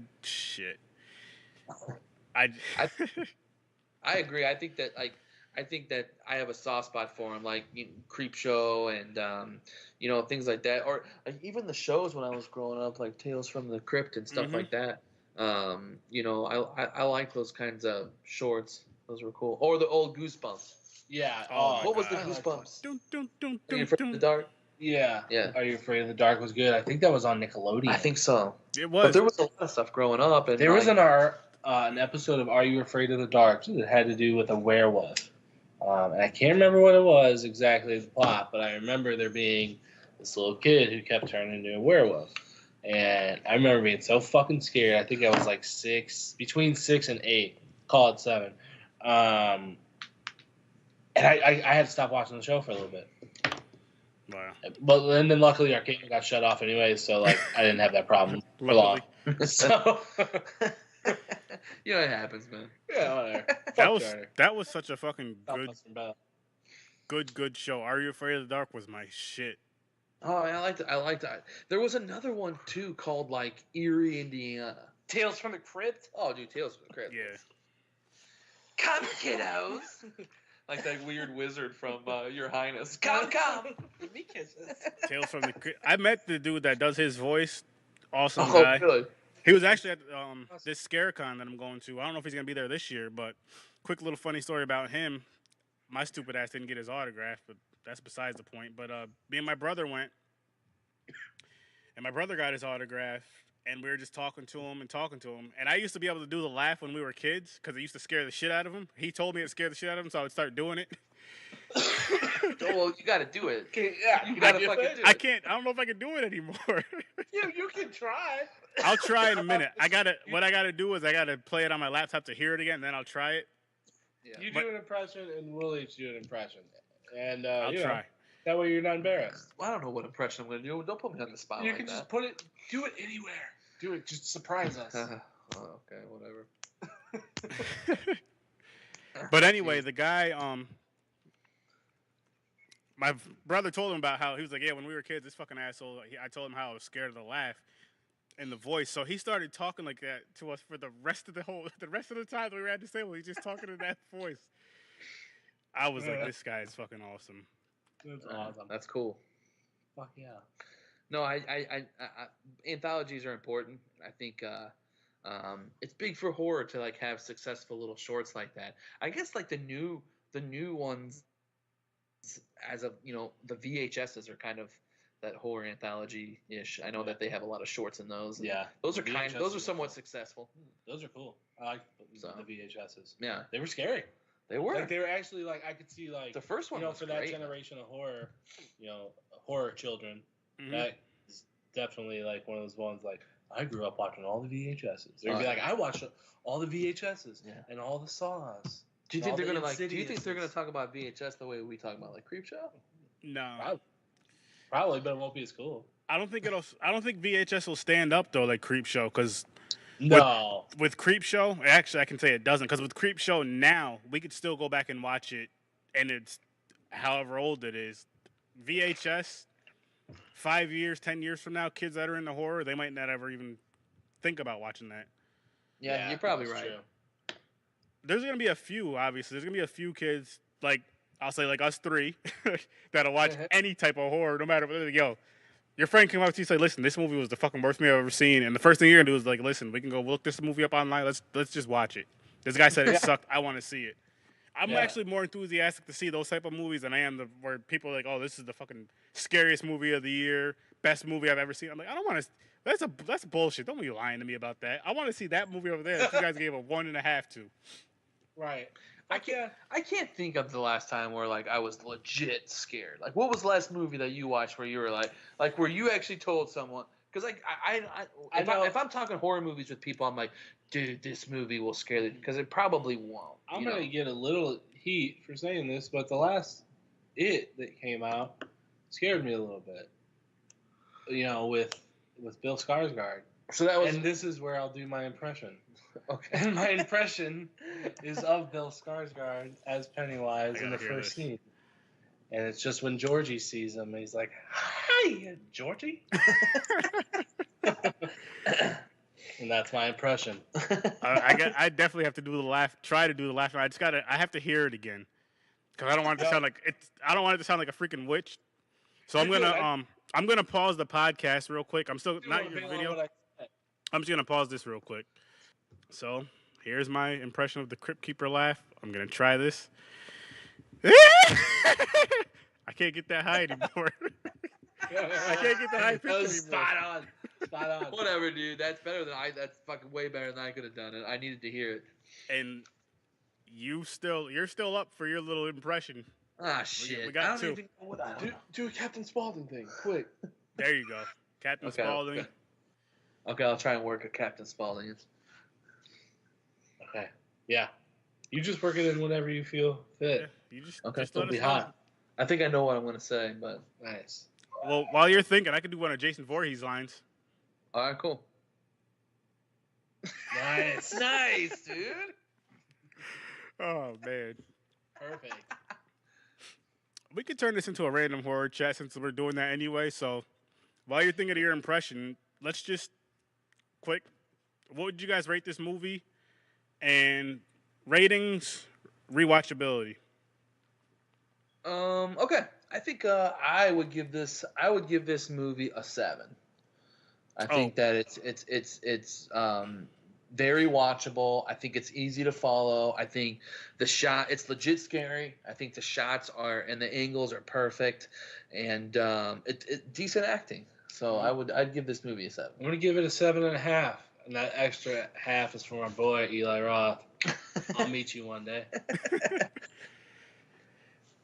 agree. I think that I have a soft spot for them, like Creepshow and things like that, or like even the shows when I was growing up, like Tales from the Crypt and stuff like that. I like those kinds of shorts. Those were cool. Or the old Goosebumps. Yeah. What was the Goosebumps? Are You Afraid of the Dark? Yeah. Yeah. Are You Afraid of the Dark was good. I think that was on Nickelodeon. I think so. It was. But there was a lot of stuff growing up. And there was an episode of Are You Afraid of the Dark that had to do with a werewolf. And I can't remember what it was exactly, the plot, but I remember there being this little kid who kept turning into a werewolf. And I remember being so fucking scared. I think I was like between 6 and 8. Call it 7. And I had to stop watching the show for a little bit. Wow. But and then luckily our cable got shut off anyway, so like I didn't have that problem for long. So it happens, man. Yeah, whatever. That was such a fucking good show. Are You Afraid of the Dark was my shit. Oh, I liked that. There was another one too called like Erie, Indiana. Tales from the Crypt? Oh, dude, Tales from the Crypt. Yeah. Come, kiddos. Like that weird wizard from Your Highness. Come. Give me kisses. Tales from the Crypt. I met the dude that does his voice. Awesome Oh, guy. good. He was actually at this ScareCon that I'm going to. I don't know if he's gonna be there this year, but quick little funny story about him. My stupid ass didn't get his autograph, but that's besides the point. But me and my brother went, and my brother got his autograph, and we were just talking to him. And I used to be able to do the laugh when we were kids because it used to scare the shit out of him. He told me it scared the shit out of him, so I would start doing it. Well, you got to do it. Yeah, You got to fucking do it. I can't. I don't know if I can do it anymore. You can try. I'll try in a minute. What I gotta do is I gotta play it on my laptop to hear it again, and then I'll try it. Yeah. You do an impression, and we'll each do an impression, and I'll try. That way you're not embarrassed. Well, I don't know what impression I'm gonna do. Don't put me on the spot. You can just do it anywhere. Do it. Just surprise us. Okay, whatever. But anyway, the guy, my brother told him about how he was like, yeah, when we were kids, this fucking asshole. I told him how I was scared of the laugh in the voice, so he started talking like that to us for the rest of the time that we were at the table. He's just talking in that voice. I was like, this guy is fucking awesome. That's awesome. That's cool. Fuck yeah. No, I anthologies are important. I think it's big for horror to like have successful little shorts like that. I guess like the new ones, as of the VHSs are kind of that horror anthology-ish. I know that they have a lot of shorts in those. Yeah, those are somewhat successful. Those are cool. I like the VHSs. Yeah, they were scary. They were. Like, they were actually like I could see like the first one. Was for great, that generation of horror, horror children. Mm-hmm. That is definitely like one of those ones. Like I grew up watching all the VHSs. They'd be like, I watched all the VHSs and all the Saws. Do you think they're gonna Do you think they're gonna talk about VHS the way we talk about like Creepshow? No. Probably, but it won't be as cool. I don't think VHS will stand up though like Creepshow, because with Creepshow, actually I can say it doesn't, because with Creepshow now we could still go back and watch it, and it's however old it is. VHS, 5 years, 10 years from now, kids that are into horror, they might not ever even think about watching that. Yeah, you're probably right. True. There's gonna be a few, obviously. There's gonna be a few kids like, I'll say like us three that'll watch any type of horror, no matter what. Yo, your friend came up to you and say, listen, this movie was the fucking worst movie I've ever seen. And the first thing you're going to do is like, listen, we can go look this movie up online. Let's just watch it. This guy said it sucked. I want to see it. I'm actually more enthusiastic to see those type of movies than I am where people are like, oh, this is the fucking scariest movie of the year, best movie I've ever seen. I'm like, I don't want to. That's bullshit. Don't be lying to me about that. I want to see that movie over there that you guys gave a 1.5 to. Right. I can't think of the last time where like I was legit scared. Like, what was the last movie that you watched where you were like where you actually told someone? Because like if I'm talking horror movies with people, I'm like, dude, this movie will scare them, because it probably won't. I'm gonna get a little heat for saying this, but the last It that came out scared me a little bit. With Bill Skarsgård. So that was, and this is where I'll do my impression. Okay. And my impression is of Bill Skarsgård as Pennywise in the first scene. And it's just when Georgie sees him, he's like, "Hi, Georgie." And that's my impression. I definitely have to do the laugh. Try to do the laugh. I have to hear it again, because I don't want it to sound like I don't want it to sound like a freaking witch. So I'm gonna pause the podcast real quick. I'm still not your video. I'm just gonna pause this real quick. So here's my impression of the Crypt Keeper laugh. I'm gonna try this. I can't get that high anymore. I can't get the high pitch anymore. Spot on. Whatever, dude. That's better than That's fucking way better than I could have done it. I needed to hear it. And you're still up for your little impression. Ah, shit. We got two. Even know what I do a Captain Spaulding thing, quick. There you go, Captain Spaulding. Okay, I'll try and work a Captain Spaulding. Okay. Yeah. You just work it in whenever you feel fit. Yeah, you just Don't be hot. I think I know what I'm going to say, but... Nice. Well, while you're thinking, I could do one of Jason Voorhees' lines. All right, cool. Nice. Nice, dude. Oh, man. Perfect. We could turn this into a random horror chat since we're doing that anyway. So while you're thinking of your impression, let's just quick. What would you guys rate this movie? And ratings, rewatchability. Okay. I think I would give this movie a 7. I think that it's very watchable. I think it's easy to follow. I think it's legit scary. I think the shots and the angles are perfect, and decent acting. So I'd give this movie a 7. I'm gonna give it a 7.5, and that extra half is for my boy Eli Roth. I'll meet you one day.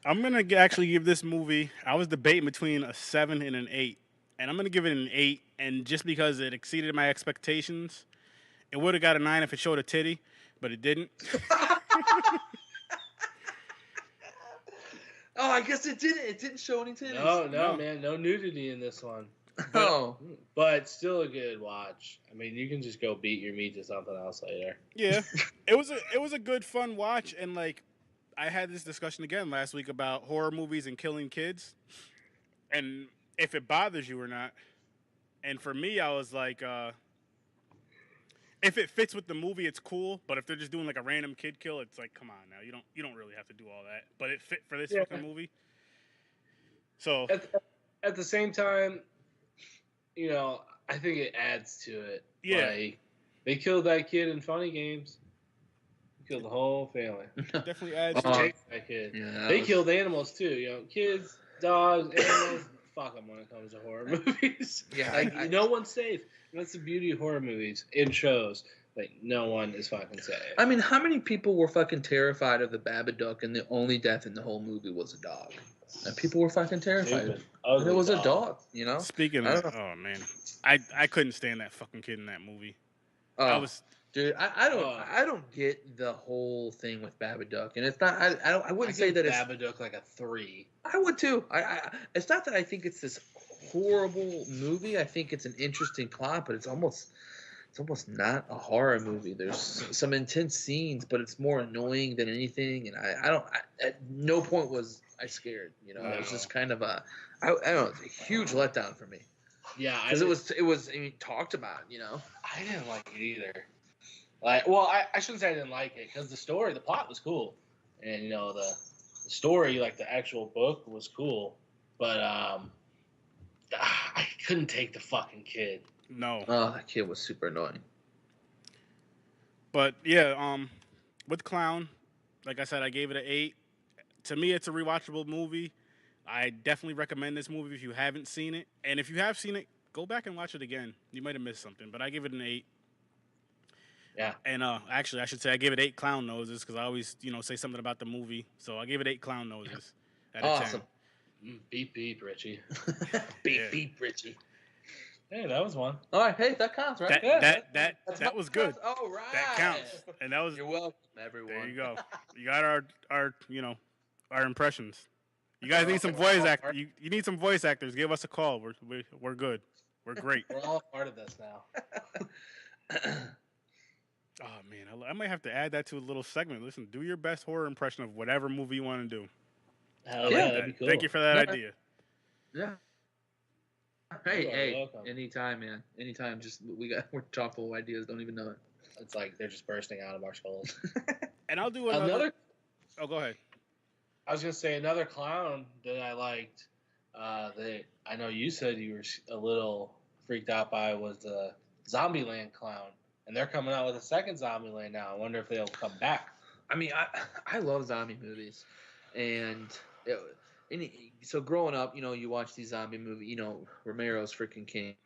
I'm gonna actually give this movie. I was debating between a 7 and an 8, and I'm gonna give it an 8. And just because it exceeded my expectations, it would have got a 9 if it showed a titty, but it didn't. Oh, I guess it didn't. It didn't show any titties. No, man, no nudity in this one. Oh, But still a good watch. I mean, you can just go beat your meat to something else later. Yeah, it was a good fun watch, and like I had this discussion again last week about horror movies and killing kids, and if it bothers you or not. And for me, I was like, if it fits with the movie, it's cool. But if they're just doing like a random kid kill, it's like, come on now, you don't really have to do all that. But it fit for this fucking movie. So at the same time, I think it adds to it. Yeah. Like, they killed that kid in Funny Games. They killed the whole family. definitely adds. That kid. Yeah, They killed animals too. Kids, dogs, animals. Fuck them when it comes to horror movies. Yeah, no one's safe. And that's the beauty of horror movies in shows. Like, no one is fucking safe. I mean, how many people were fucking terrified of the Babadook, and the only death in the whole movie was a dog? And people were fucking terrified. And it was a dog, Speaking of, oh man, I couldn't stand that fucking kid in that movie. Dude, I don't get the whole thing with Babadook, and it's not. I wouldn't say that it's Babadook like a 3. I would too. It's not that I think it's this horrible movie. I think it's an interesting plot, but it's almost not a horror movie. There's some intense scenes, but it's more annoying than anything. And at no point was I scared. It was just kind of I don't know, it's a huge letdown for me. Yeah, because it was talked about. I didn't like it either. Like, well, I shouldn't say I didn't like it, because the plot was cool, and the story, like the actual book, was cool, but I couldn't take the fucking kid. No. Oh, that kid was super annoying. But yeah, with Clown, like I said, I gave it an 8. To me, it's a rewatchable movie. I definitely recommend this movie if you haven't seen it, and if you have seen it, go back and watch it again. You might have missed something, but I give it an 8. Yeah. And actually, I should say I gave it 8 clown noses, because I always, say something about the movie. So I gave it 8 clown noses. Awesome. 10. Beep, beep, Richie. Beep, Richie. Hey, that was one. All right, hey, that counts, right? That was good. All right. That counts. And that was. You're welcome, everyone. There you go. You got our our impressions. You guys need some voice actors. You need some voice actors. Give us a call. We're good. We're great. We're all part of this now. Oh man, I might have to add that to a little segment. Listen, do your best horror impression of whatever movie you want to do. Hell yeah, that'd be cool. Thank you for that idea. Yeah. Hey, welcome. Anytime, man. Anytime. Just we're chock full of ideas. Don't even know it. It's like they're just bursting out of our skulls. And I'll do another. Oh, go ahead. I was gonna say another clown that I liked. That I know you said you were a little freaked out by was the Zombieland clown. And they're coming out with a second Zombieland now. I wonder if they'll come back. I mean, I love zombie movies, and so growing up, you watch these zombie movies. Romero's freaking king,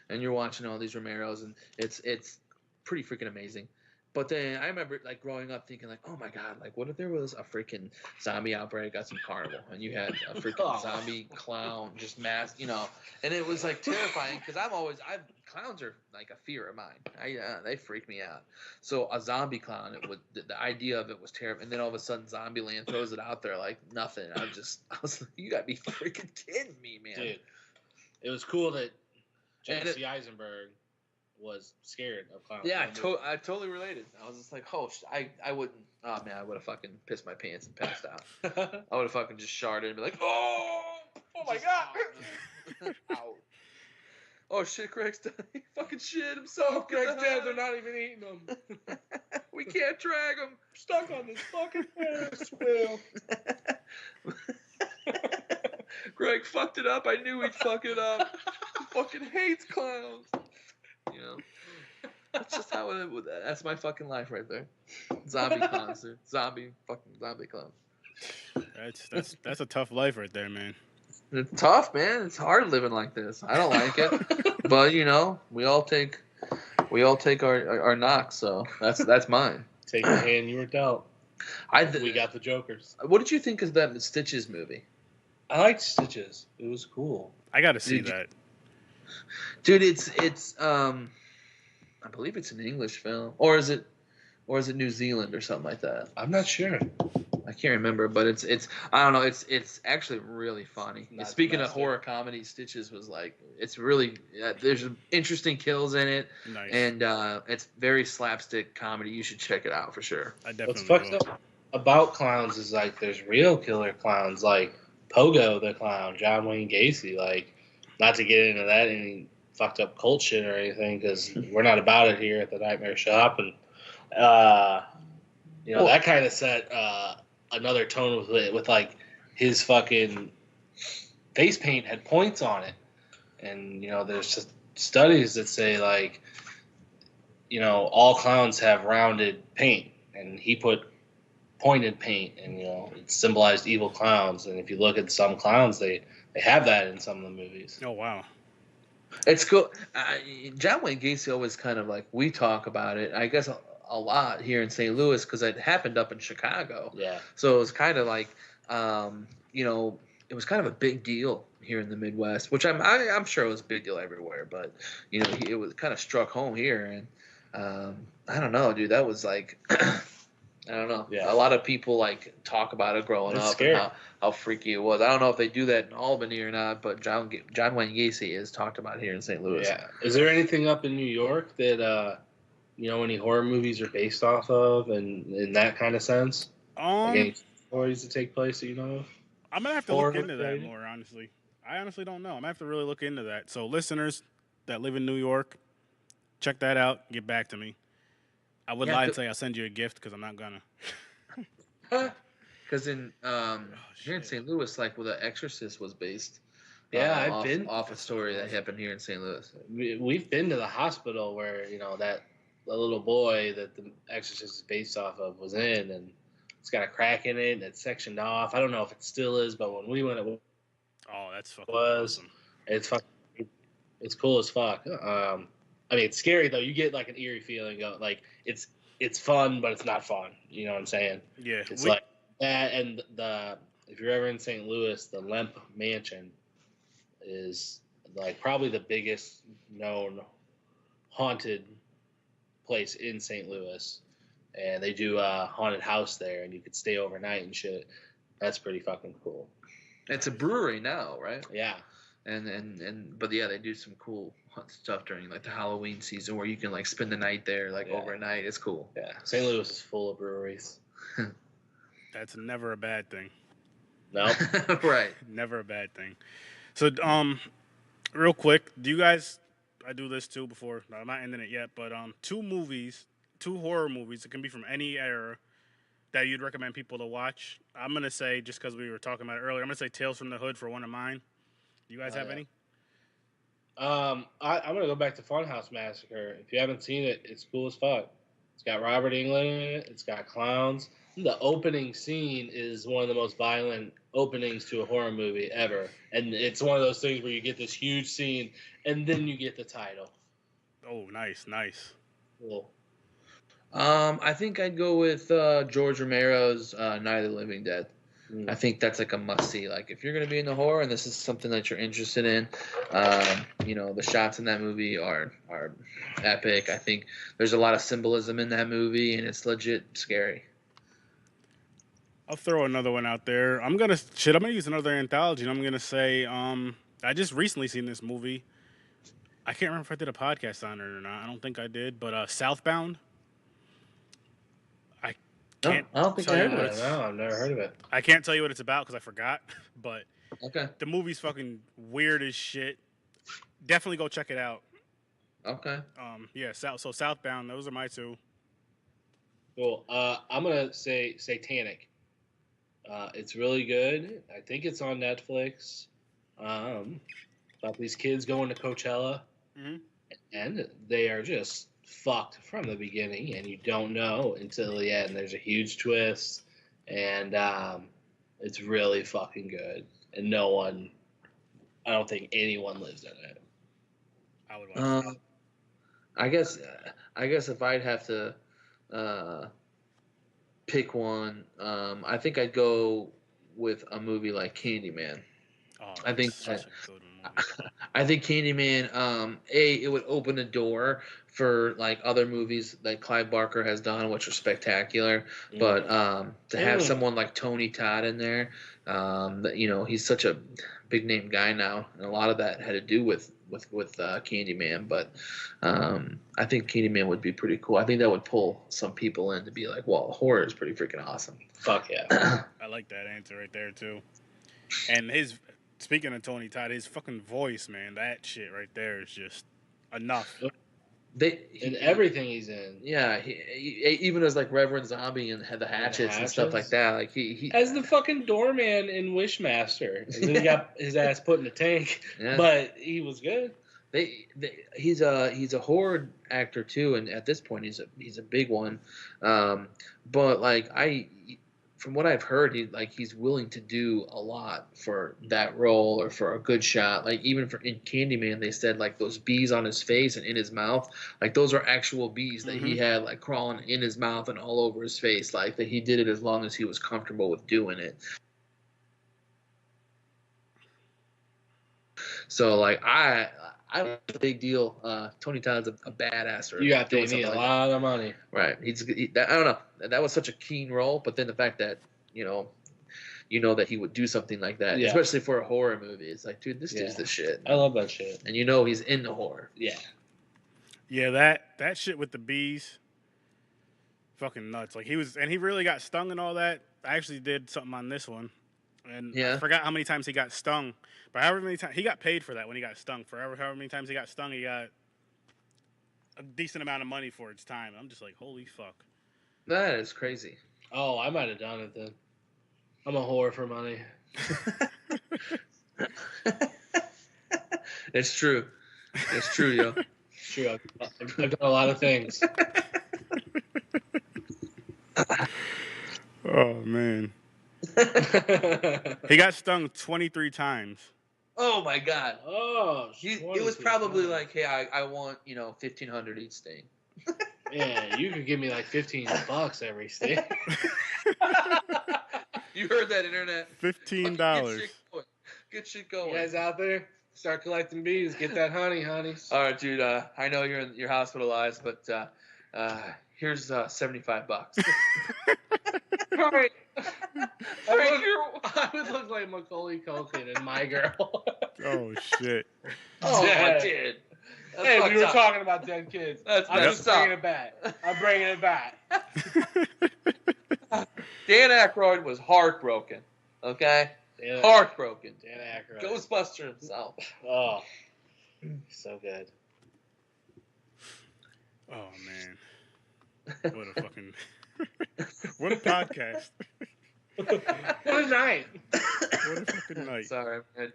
and you're watching all these Romeros, and it's pretty freaking amazing. But then I remember like growing up thinking like, oh my god, like what if there was a freaking zombie outbreak at some carnival and you had a freaking zombie clown just mass, and it was like terrifying because clowns are like a fear of mine. They freak me out. So a zombie clown, the idea of it was terrible. And then all of a sudden Zombieland throws it out there like nothing. I was like, you gotta be freaking kidding me, man. Dude, it was cool that Jesse Eisenberg was scared of clowns. Yeah, I totally related. I was just like, oh, I wouldn't. Oh man, I would have fucking pissed my pants and passed out. I would have fucking just sharted and be like, oh my god, ow. Oh shit, Greg's dead. He fucking shit himself. Greg's dead. They're not even eating him. We can't drag him. Stuck on this fucking Ferris wheel. Greg fucked it up. I knew he'd fuck it up. fucking hates clowns. You know, that's just how it. That's my fucking life right there. Zombie clowns, dude. Zombie clowns. That's a tough life right there, man. It's tough, man. It's hard living like this. I don't like it, but you know, we all take our knocks. So that's mine. Take the hand you were dealt. We got the Jokers. What did you think of that Stitches movie? I liked Stitches. It was cool. I got to see that. Dude, it's I believe it's an English film, or is it New Zealand or something like that? I'm not sure. I can't remember, but it's I don't know. It's actually really funny. Speaking of horror comedy, Stitches was like it's really there's interesting kills in it, nice. And it's very slapstick comedy. You should check it out for sure. I definitely. What's fucked up about clowns is like there's real killer clowns like Pogo the clown, John Wayne Gacy. Like, not to get into that any fucked up cult shit or anything because we're not about it here at the Nightmare Shop, and you know that kind of set another tone with like his fucking face paint had points on it, and you know there's just studies that say like you know all clowns have rounded paint, and he put pointed paint, and you know it symbolized evil clowns. And if you look at some clowns, they have that in some of the movies. Oh wow. It's cool. John Wayne Gacy always kind of like we talk about it. I guess a lot here in St. Louis because it happened up in Chicago. Yeah. So it was kind of like, you know, it was kind of a big deal here in the Midwest, which I'm sure it was a big deal everywhere. But you know, it was kind of struck home here, and I don't know, dude. That was like. I don't know. Yeah. A lot of people like talk about it growing up scary. and how freaky it was. I don't know if they do that in Albany or not, but John Wayne Gacy is talked about here in St. Louis. Yeah. Is there anything up in New York that you know any horror movies are based off of, and in that kind of sense? Like any stories that take place that you know of? I'm gonna have to look into that more. Honestly, I honestly don't know. I'm gonna have to really look into that. So listeners that live in New York, check that out. Get back to me. I would lie and say I'll send you a gift because I'm not gonna. Because in here in St. Louis, like where The Exorcist was based. Yeah, I've been off a story that happened here in St. Louis. We've been to the hospital where you know that the little boy that The Exorcist is based off of was in, and it's got a crack in it and it's sectioned off. I don't know if it still is, but when we went, it that's fucking awesome. It's cool as fuck. I mean, it's scary though. You get like an eerie feeling of like it's fun, but it's not fun. You know what I'm saying? Yeah. It's like that, and if you're ever in St. Louis, the Lemp Mansion is like probably the biggest known haunted place in St. Louis, and they do a haunted house there, and you could stay overnight and shit. That's pretty fucking cool. It's a brewery now, right? Yeah. But yeah, they do some cool stuff during like the Halloween season where you can like spend the night there like overnight. It's cool. Yeah, St. Louis is full of breweries. That's never a bad thing. No, right? Never a bad thing. So, real quick, do you guys? I do this too before. I'm not ending it yet, but two horror movies. It can be from any era that you'd recommend people to watch. I'm gonna say just because we were talking about it earlier. I'm gonna say Tales from the Hood for one of mine. You guys have any? I'm gonna go back to Funhouse Massacre. If you haven't seen it, it's cool as fuck. It's got Robert Englund in it. It's got clowns. The opening scene is one of the most violent openings to a horror movie ever, and it's one of those things where you get this huge scene and then you get the title. Oh, nice. Cool. I think I'd go with George Romero's Night of the Living Dead. I think that's like a must-see. Like, if you're going to be into horror and this is something that you're interested in, you know, the shots in that movie are epic. I think there's a lot of symbolism in that movie, and it's legit scary. I'll throw another one out there. I'm gonna use another anthology, and I'm gonna say I just recently seen this movie. I can't remember if I did a podcast on it or not. I don't think I did, but Southbound. I don't think I heard of it. No, I've never heard of it. I can't tell you what it's about because I forgot, but okay, the movie's fucking weird as shit. Definitely go check it out. Okay. Yeah. So Southbound. Those are my two. Cool. I'm gonna say Satanic. It's really good. I think it's on Netflix. But about these kids going to Coachella, and they are just fucked from the beginning, and you don't know until the end. There's a huge twist, and it's really fucking good. And I don't think anyone lives in it. I would watch it. I guess if I'd have to pick one, I think I'd go with a movie like Candyman. Oh, I think such a good movie. I think Candyman, it would open a door for like other movies like Clive Barker has done, which are spectacular. But to have someone like Tony Todd in there, he's such a big name guy now, and a lot of that had to do with Candyman. But I think Candyman would be pretty cool. I think that would pull some people in to be like, well, horror is pretty freaking awesome. Fuck yeah. I like that answer right there too. And speaking of Tony Todd, his fucking voice, man, that shit right there is just enough. In everything he's in. Yeah, he even as like Reverend Zombie and had the hatchets and stuff like that. Like he as the fucking doorman in Wishmaster. And then he got his ass put in a tank, but he was good. He's a horror actor too, and at this point he's a big one. But like from what I've heard, he's willing to do a lot for that role or for a good shot. Like even in Candyman, they said like those bees on his face and in his mouth, like those are actual bees that he had like crawling in his mouth and all over his face. Like that he did it as long as he was comfortable with doing it. So like I'm a big deal. Tony Todd's a badasser. You got to pay me a lot of money. Right. I don't know. That was such a keen role, but then the fact that, you know that he would do something like that, especially for a horror movie. It's like, dude, this dude's the shit. I love that shit. And he's into horror. Yeah. Yeah, that shit with the bees, fucking nuts. Like he really got stung and all that. I actually did something on this one. And I forgot how many times he got stung. But however many times, he got paid for that when he got stung. However many times he got stung, he got a decent amount of money for its time. I'm just like, holy fuck. That is crazy. Oh, I might have done it then. I'm a whore for money. It's true. It's true, yo. It's true. I've done a lot of things. Oh, man. He got stung 23 times. Oh my god. Oh, it was probably like, hey, I want $1,500 each sting. Yeah, you could give me like $15 every sting. You heard that, internet? $15. Get shit going. You guys out there? Start collecting bees. Get that honey. All right, dude. I know you're hospitalized, but here's $75. All right. I would look like Macaulay Culkin in My Girl. Oh shit. Oh, I did. Hey, we were talking about dead kids. I'm just bringing it back. I'm bringing it back. Dan Aykroyd was heartbroken. Okay? Heartbroken. Dan Aykroyd. Ghostbuster himself. Oh. So good. Oh, man. What a fucking... what a podcast. What a night. What a fucking night. Sorry, man.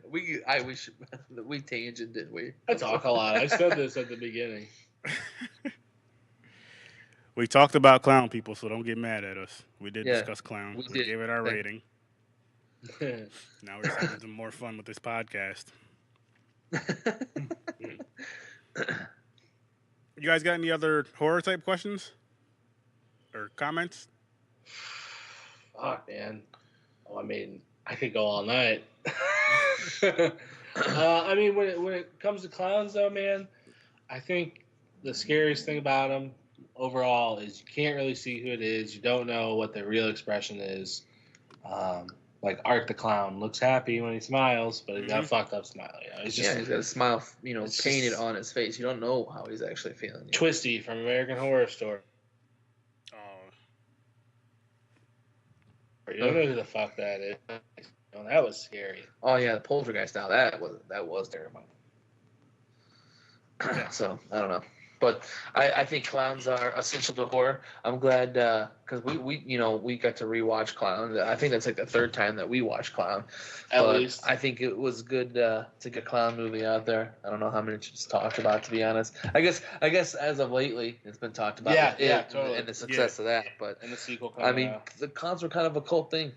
We tangent, didn't we? I talk a lot. I said this at the beginning. We talked about clown people, so don't get mad at us. We did discuss clowns. We did. gave it our rating. Now we're just having some more fun with this podcast. You guys got any other horror type questions or comments? Fuck, man. Oh, I mean, I could go all night. I mean, when it comes to clowns, though, man, I think the scariest thing about them overall is you can't really see who it is. You don't know what their real expression is. Like Art the Clown looks happy when he smiles, but he's got a fucked up smile. You know? He's got a smile, painted on his face. You don't know how he's actually feeling. Twisty from American Horror Story. You don't know who the fuck that is. Oh, that was scary. Oh yeah, the poltergeist. Now that was terrifying. So I don't know. But I think clowns are essential to horror. I'm glad because we got to rewatch Clown. I think that's like the third time that we watched Clown. At But least. I think it was good to get a clown movie out there. I don't know how much it's talked about, to be honest. I guess as of lately it's been talked about. Totally. And the success of that. But and the sequel coming out. the clowns were kind of a cult thing,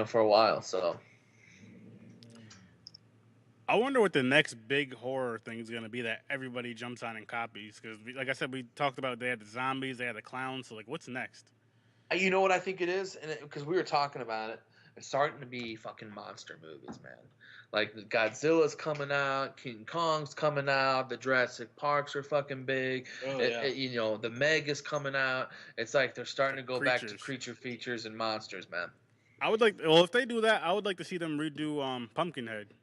for a while. So. I wonder what the next big horror thing is going to be that everybody jumps on and copies. Because, like I said, we talked about they had the zombies, they had the clowns. So, like, what's next? You know what I think it is? Because we were talking about it. It's starting to be fucking monster movies, man. Like, Godzilla's coming out, King Kong's coming out, the Jurassic Parks are fucking big. The Meg is coming out. It's like they're starting to go back to creature features and monsters, man. If they do that, I would like to see them redo Pumpkinhead.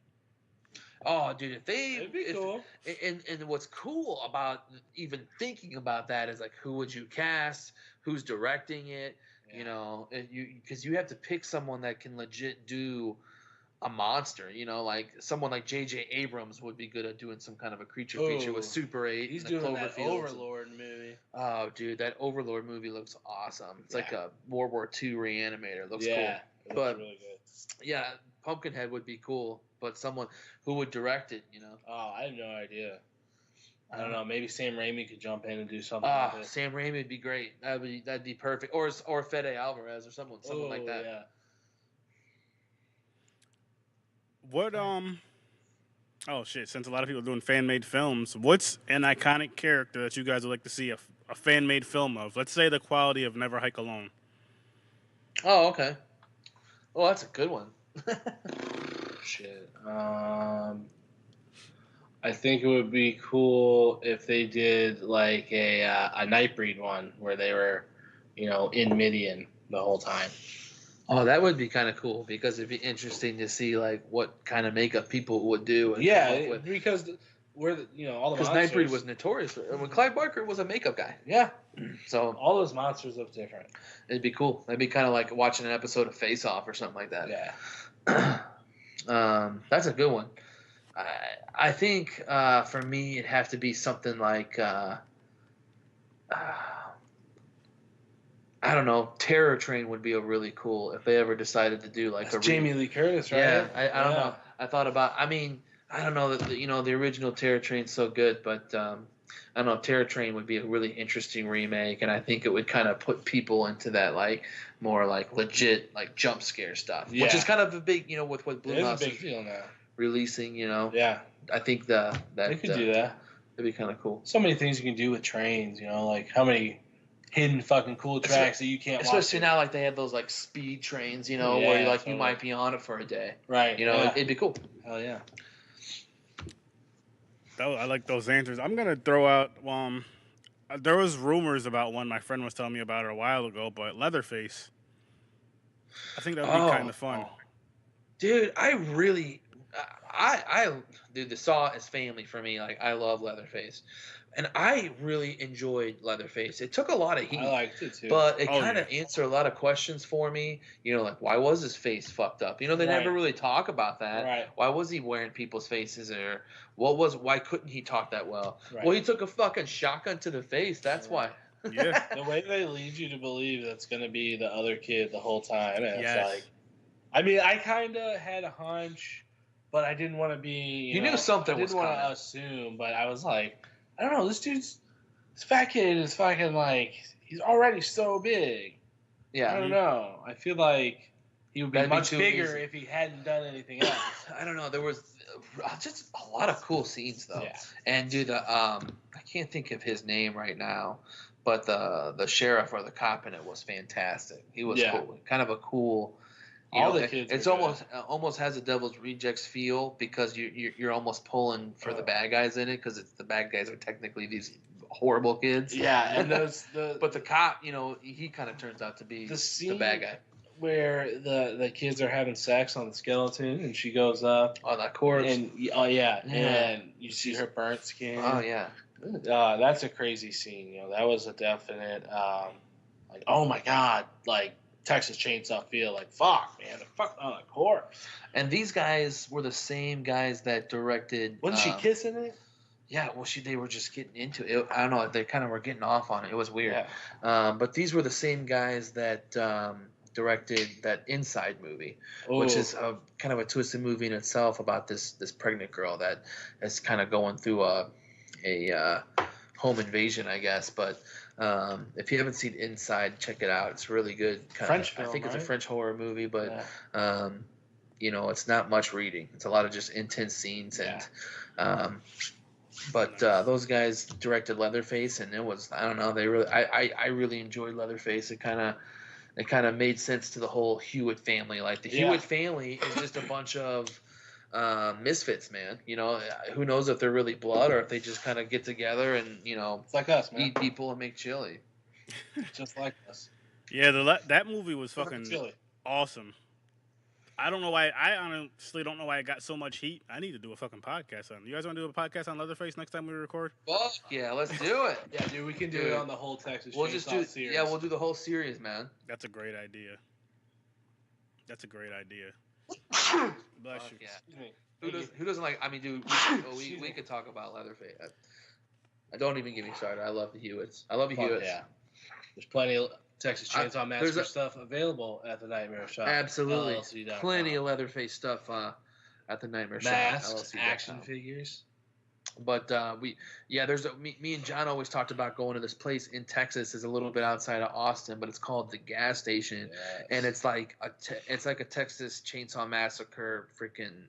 Oh, dude, it'd be cool. And what's cool about even thinking about that is like, who would you cast? Who's directing it? Yeah. Because you have to pick someone that can legit do a monster. Like someone like J.J. Abrams would be good at doing some kind of a creature feature with Super 8. He's doing that Overlord movie. Oh, dude, that Overlord movie looks awesome. It's like a World War II Reanimator. It looks cool. It looks really good. Yeah, Pumpkinhead would be cool. But someone who would direct it, Oh, I have no idea. I don't know. Maybe Sam Raimi could jump in and do something like that. Sam Raimi would be great. That'd be perfect. Or Fede Alvarez or someone like that. Yeah. What Oh shit! Since a lot of people are doing fan-made films, what's an iconic character that you guys would like to see a fan-made film of? Let's say the quality of Never Hike Alone. Oh, okay. Oh, that's a good one. Shit. I think it would be cool if they did like a Nightbreed one where they were, in Midian the whole time. Oh, that would be kind of cool because it'd be interesting to see like what kind of makeup people would do. And because all the monsters. Because Nightbreed was notorious. When Clive Barker was a makeup guy. Yeah. So all those monsters look different. It'd be cool. It'd be kind of like watching an episode of Face Off or something like that. Yeah. That's a good one. I think for me it'd have to be something like I don't know. Terror Train would be a really cool if they ever decided to do like Jamie Lee Curtis, right? Yeah, I don't know. I thought about. I mean, I don't know that the original Terror Train's so good, but I don't know. Terror Train would be a really interesting remake, and I think it would kind of put people into that like more like legit like jump scare stuff, which is kind of a big with what Blue Mouse is a big deal now. Releasing. Yeah, I think that they could do that. It'd be kind of cool. So many things you can do with trains. Like how many hidden fucking cool tracks that you can't watch. Especially now, like they have those like speed trains, where you might be on it for a day. Right. It'd be cool. Hell yeah. I like those answers. I'm gonna throw out. There was rumors about one my friend was telling me about it a while ago, but Leatherface. I think that would be kind of fun. Dude, I really, dude, the Saw is family for me. Like I love Leatherface. And I really enjoyed Leatherface. It took a lot of heat. I liked it too. But it kind of answered a lot of questions for me. Like why was his face fucked up? They never really talk about that. Right. Why was he wearing people's faces or why couldn't he talk that well? Right. Well, he took a fucking shotgun to the face. That's why. Yeah. The way they lead you to believe that's going to be the other kid the whole time. And yes. It's like, I mean, I kind of had a hunch, but I didn't want to be. You knew something was coming. I didn't want to assume, but I was like, I don't know. This fat kid is fucking like, he's already so big. Yeah. I don't know. I feel like he would be much bigger easy if he hadn't done anything else. I don't know. There was just a lot of cool scenes though. Yeah. And dude, I can't think of his name right now, but the sheriff or the cop in it was fantastic. He was cool. Kind of a cool. All the kids. It's almost has a Devil's Rejects feel because you're almost pulling for the bad guys in it because the bad guys are technically these horrible kids. Yeah, and but the cop, he kind of turns out to be the bad guy. Where the kids are having sex on the skeleton and she goes up on that corpse and and you see her burnt skin. Oh yeah. That's a crazy scene. That was a definite like, oh my god, like Texas Chainsaw feel, like fuck man, the fuck on a corpse. And these guys were the same guys that directed. Wasn't she kissing it? Yeah, well, they were just getting into it. I don't know. They kind of were getting off on it. It was weird. Yeah. But these were the same guys that directed that Inside movie, which Ooh. is kind of a twisted movie in itself about this pregnant girl that is kind of going through a home invasion, I guess. But if you haven't seen Inside, check it out. It's really good. French I film, think it's a right? French horror movie, but Yeah. you know, it's not much reading. It's a lot of just intense scenes and. But those guys directed Leatherface, and it was, I don't know, I really enjoyed Leatherface. It kind of made sense to the whole Hewitt family. Like the Hewitt family is just a bunch of misfits, man. You know, who knows if they're really blood or if they just kind of get together and, you know, It's like us, man. eat people and make chili. Just like us. Yeah, that movie was fucking Chili. awesome. I don't know why. I honestly don't know why it got so much heat. I need to do a fucking podcast on it. You guys want to do a podcast on Leatherface next time we record? Fuck yeah, let's do it. Yeah, dude, we can do it on the whole Texas Chainsaw series. Yeah, we'll do the whole series, man. That's a great idea. Bless Fuck you. Yeah. Who doesn't like? I mean, dude, we could talk about Leatherface. I don't even get me started. I love the Hewitts. I love the Hewitts. Yeah. There's plenty of Texas Chainsaw Massacre stuff available at the Nightmare Shop. Absolutely. LLC.com. Plenty of Leatherface stuff at the Nightmare Masks, Shop. action figures. But me and John always talked about going to this place in Texas. Is a little bit outside of Austin, but it's called the Gas Station, and it's like a Texas Chainsaw Massacre freaking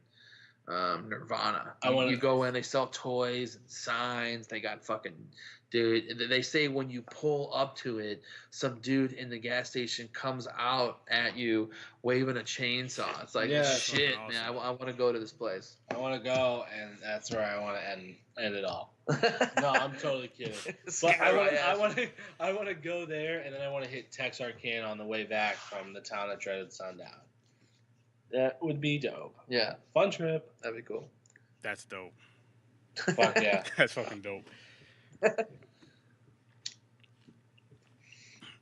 Nirvana. You go in, they sell toys and signs. They got fucking dude. They say when you pull up to it, some dude in the gas station comes out at you waving a chainsaw. It's like shit, awesome. Man. I want to go to this place. I want to go, and that's where I want to end it all. No, I'm totally kidding. But I want to go there, and then I want to hit Texarkana on the way back from the town that dreaded sundown. That would be dope. Yeah. Fun trip. That'd be cool. That's dope. Fuck yeah. That's fucking dope.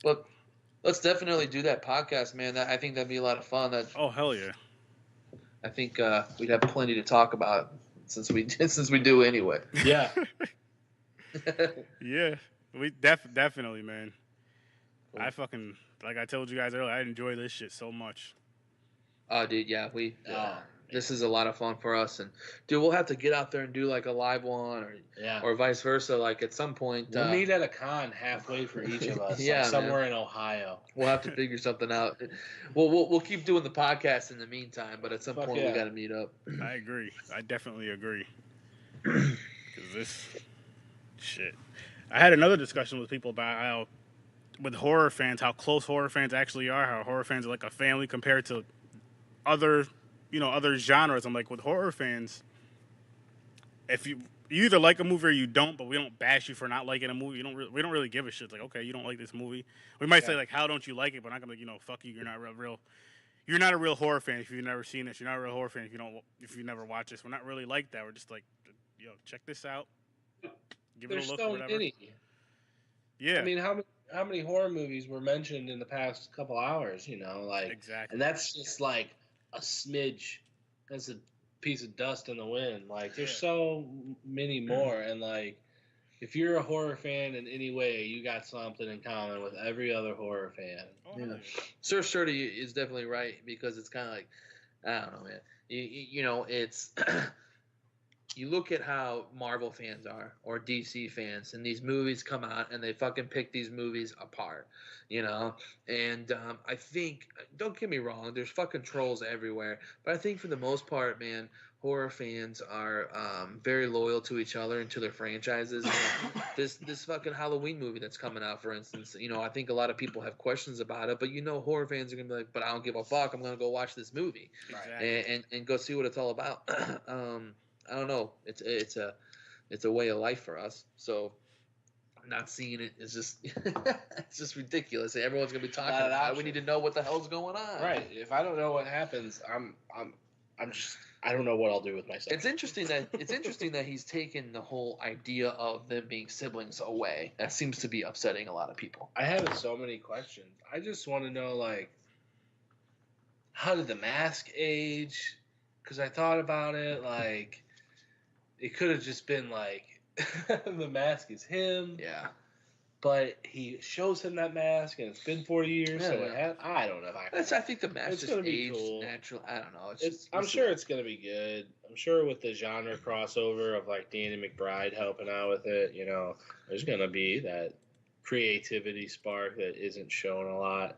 But let's definitely do that podcast, man. I think that'd be a lot of fun. Oh, hell yeah. I think we'd have plenty to talk about since we do anyway. Yeah. Yeah. We definitely, man. Cool. I fucking, like I told you guys earlier, I enjoy this shit so much. Oh, dude, yeah, this is a lot of fun for us, and dude, we'll have to get out there and do like a live one, or vice versa. Like at some point, we'll meet at a con halfway for each of us. Yeah, like somewhere in Ohio. We'll have to figure something out. We'll keep doing the podcast in the meantime, but at some point we got to meet up. I agree. I definitely agree. Because this shit. I had another discussion with people about how, with horror fans, how close horror fans actually are. How horror fans are like a family compared to other genres. I'm like, with horror fans, if you either like a movie or you don't, but we don't bash you for not liking a movie. We don't really give a shit. It's like, okay, you don't like this movie. We might say like, how don't you like it? But I'm not gonna be like, fuck you. You're not a real horror fan if you've never seen this. You're not a real horror fan if you never watched this. We're not really like that. We're just like, check this out. Give it a look or whatever. Yeah. I mean, how many horror movies were mentioned in the past couple hours? Exactly. And that's just like a smidge. That's a piece of dust in the wind. Like, there's so many more, and like, if you're a horror fan in any way, you got something in common with every other horror fan. Yeah. SIR.STURDY is definitely right, because it's kind of like, I don't know, man. It's you look at how Marvel fans are or DC fans, and these movies come out and they fucking pick these movies apart, and I think, don't get me wrong, there's fucking trolls everywhere, but I think for the most part, man, horror fans are very loyal to each other and to their franchises. This fucking Halloween movie that's coming out, for instance, I think a lot of people have questions about it, but horror fans are gonna be like, but I don't give a fuck, I'm gonna go watch this movie. Exactly. and go see what it's all about. I don't know. It's a way of life for us. So not seeing it is just it's just ridiculous. Everyone's gonna be talking about it. We need to know what the hell's going on. Right. If I don't know what happens, I don't know what I'll do with myself. It's interesting that he's taken the whole idea of them being siblings away. That seems to be upsetting a lot of people. I have so many questions. I just want to know, like, how did the mask age? Because I thought about it, like, it could have just been like the mask is him. Yeah. But he shows him that mask, and it's been 40 years, Yeah, so yeah. I don't know. I think the mask It's just gonna be aged cool. natural. I don't know. I'm sure it's gonna be good. I'm sure with the genre crossover of like Danny McBride helping out with it, there's gonna be that creativity spark that isn't shown a lot.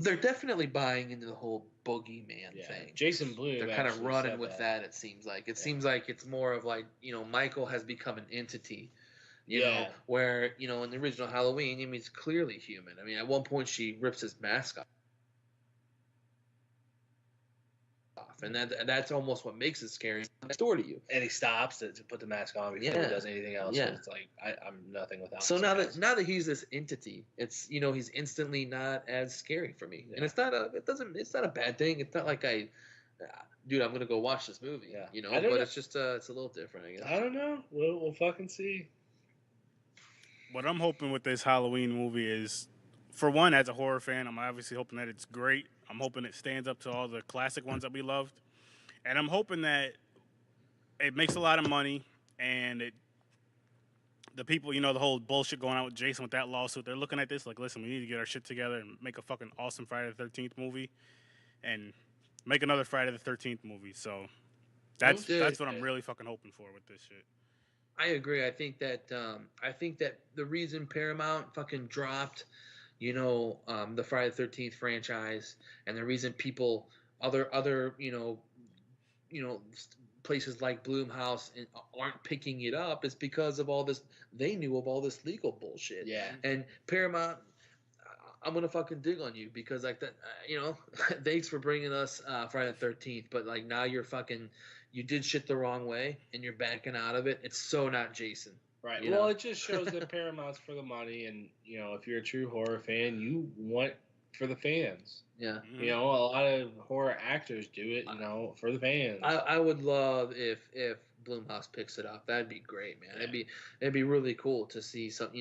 They're definitely buying into the whole boogeyman thing. Jason Blum. They're kind of running with that. It seems like seems like it's more of like Michael has become an entity. You know, where in the original Halloween, he's clearly human. I mean, at one point she rips his mask off, and that's almost what makes it scary next door to you. And he stops to put the mask on before he does anything else. Yeah. So it's like I'm nothing without. So now that he's this entity, it's he's instantly not as scary for me, and it's not a bad thing. It's not like dude, I'm gonna go watch this movie. Yeah. But it's just it's a little different, I guess. I don't know. We'll fucking see. What I'm hoping with this Halloween movie is, for one, as a horror fan, I'm obviously hoping that it's great. I'm hoping it stands up to all the classic ones that we loved. And I'm hoping that it makes a lot of money, and the people, the whole bullshit going on with Jason with that lawsuit, they're looking at this like, listen, we need to get our shit together and make a fucking awesome Friday the 13th movie and make another Friday the 13th movie. So that's what I'm really fucking hoping for with this shit. I agree. I think that the reason Paramount fucking dropped, the Friday the 13th franchise, and the reason people other places like Blumhouse aren't picking it up is because of all this. They knew of all this legal bullshit. Yeah. And Paramount, I'm gonna fucking dig on you because like that. Thanks for bringing us Friday the 13th, but like now you did shit the wrong way and you're backing out of it. It's so not Jason. Right. Well, it just shows that Paramount's for the money, and if you're a true horror fan, you want for the fans. Yeah. A lot of horror actors do it, for the fans. I would love if Blumhouse picks it up. That'd be great, man. Yeah. It'd be really cool to see some,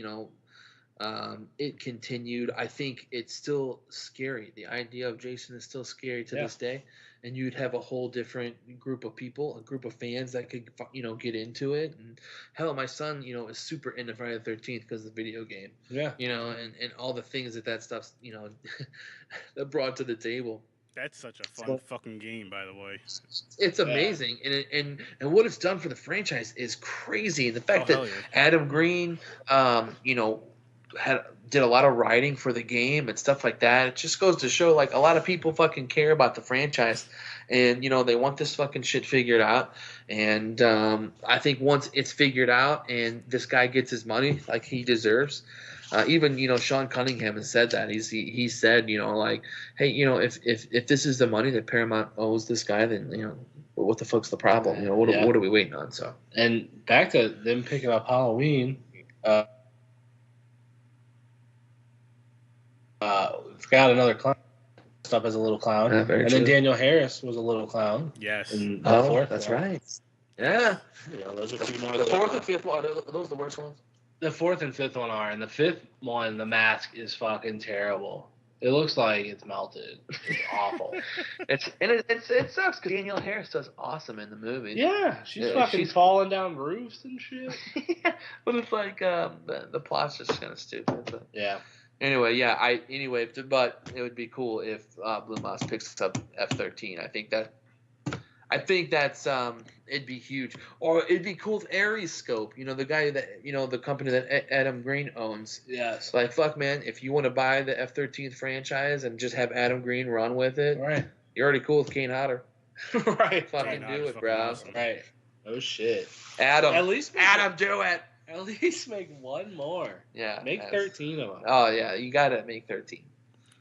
it continued. I think it's still scary. The idea of Jason is still scary to this day, and you'd have a whole different group of people, a group of fans that could, get into it. And hell, my son, is super into Friday the 13th because of the video game. Yeah. And all the things that stuff's, that brought to the table. That's such a fun fucking game, by the way. It's amazing, and what it's done for the franchise is crazy. And the fact that Adam Green, did a lot of writing for the game and stuff like that. It just goes to show, like, a lot of people fucking care about the franchise, and they want this fucking shit figured out. And I think once it's figured out and this guy gets his money like he deserves, even Sean Cunningham has said that he said like, hey, if this is the money that Paramount owes this guy, then what the fuck's the problem? What are we waiting on? So, and back to them picking up Halloween. Forgot another clown. Up as a little clown, and true. then Daniel Harris was a little clown. Yes. In the fourth that's one. right. Yeah. Those are two more. The fourth and fifth one, are those the worst ones? The fourth and fifth one are, and the fifth one, the mask is fucking terrible. It looks like it's melted. It's awful. It sucks because Danielle Harris does awesome in the movie. Yeah, she's falling down roofs and shit. Yeah, but it's like the plot's just kind of stupid. But. Yeah. Anyway, but it would be cool if Blumhouse picks up F-13. I think that's it'd be huge. Or it'd be cool if Ares Scope, the guy that the company that Adam Green owns. Yes. Like, fuck, man, if you want to buy the F-13 franchise and just have Adam Green run with it, right? You're already cool with Kane Hodder. Right. Fucking do it, bro. Awesome. Right. Oh shit. Adam. At least do it. At least make one more. Yeah. Make 13 of them. Oh yeah, you gotta make 13.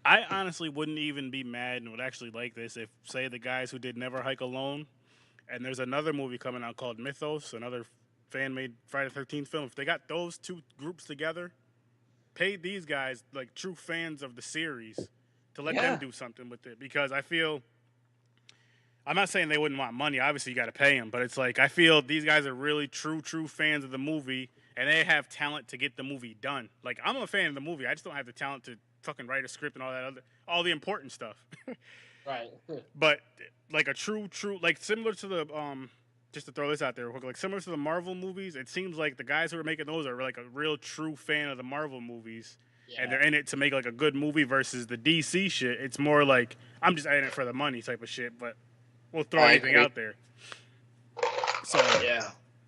I honestly wouldn't even be mad and would actually like this if, say, the guys who did Never Hike Alone, and there's another movie coming out called Mythos, another fan-made Friday the 13th film. If they got those two groups together, paid these guys, like true fans of the series, to let them do something with it. Because I feel, I'm not saying they wouldn't want money. Obviously, you got to pay them. But it's like, I feel these guys are really true fans of the movie, and they have talent to get the movie done. Like, I'm a fan of the movie. I just don't have the talent to fucking write a script and all the important stuff. Right. But like a true, like similar to just to throw this out there, like similar to the Marvel movies, it seems like the guys who are making those are like a real true fan of the Marvel movies, and they're in it to make like a good movie versus the DC shit. It's more like I'm just in it for the money type of shit, but we'll throw anything out there. So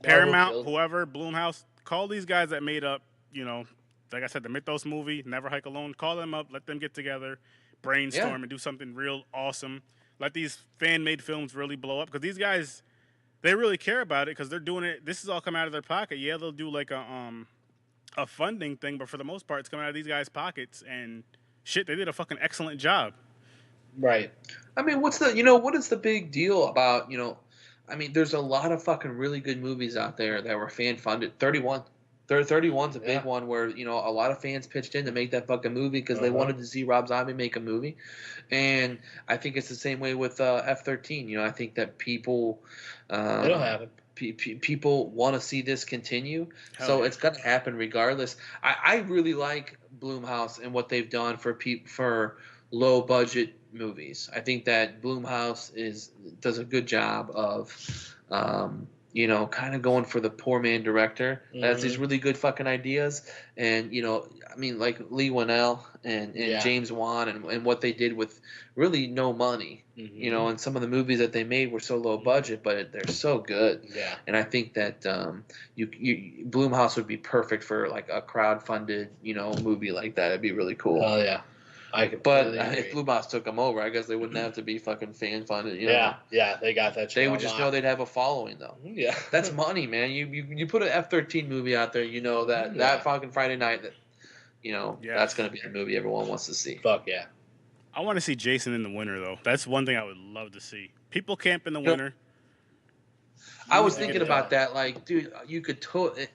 Paramount, whoever, Blumhouse, call these guys that made up, like I said, the Mythos movie, Never Hike Alone. Call them up, let them get together, brainstorm, and do something real awesome. Let these fan-made films really blow up because these guys, they really care about it because they're doing it. This is all coming out of their pocket. Yeah, they'll do like a funding thing, but for the most part, it's coming out of these guys' pockets. And shit, they did a fucking excellent job. Right. I mean, what is the big deal about, I mean, there's a lot of fucking really good movies out there that were fan funded. 31. 31's a big one where, a lot of fans pitched in to make that fucking movie because they wanted to see Rob Zombie make a movie. And I think it's the same way with F-13. I think that people it'll happen. People want to see this continue. So it's going to happen regardless. I really like Blumhouse and what they've done for low budget movies. I think that Blumhouse does a good job of kind of going for the poor man director. That's these really good fucking ideas. And, I mean, like Lee Winnell and James Wan and what they did with really no money, and some of the movies that they made were so low budget, but they're so good. Yeah. And I think that Blumhouse would be perfect for like a crowd-funded, movie like that. It'd be really cool. Oh, yeah. But if Blumhouse took them over, I guess they wouldn't have to be fucking fan funded. Yeah, they got that. They would just know they'd have a following, though. Yeah, that's money, man. You put an F-13 movie out there, that fucking Friday night, that's gonna be a movie everyone wants to see. Fuck yeah. I want to see Jason in the winter though. That's one thing I would love to see. People camp in the winter. I was thinking about that, like, dude, you could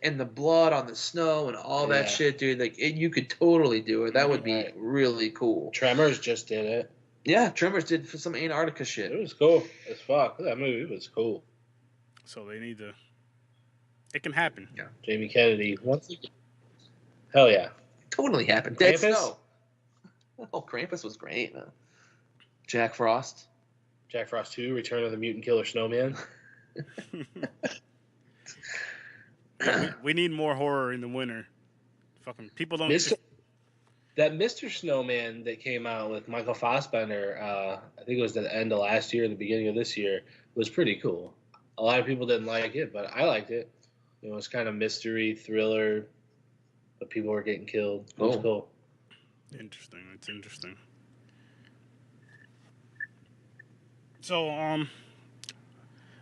and the blood on the snow and all that shit, dude. Like, you could totally do it. That would be really cool. Tremors just did it. Yeah, Tremors did for some Antarctica shit. It was cool as fuck. That movie was cool. So they need to. It can happen. Yeah. Jamie Kennedy once again. Hell yeah. Totally happened. Dead Snow. Oh, Krampus was great, man. Jack Frost. Jack Frost 2, Return of the Mutant Killer Snowman. we need more horror in the winter. Fucking people don't. That Mr. Snowman that came out with Michael Fassbender, I think it was the end of last year, the beginning of this year, was pretty cool. A lot of people didn't like it, but I liked it. It was kind of mystery, thriller, but people were getting killed. It was cool. Interesting. It's interesting. So,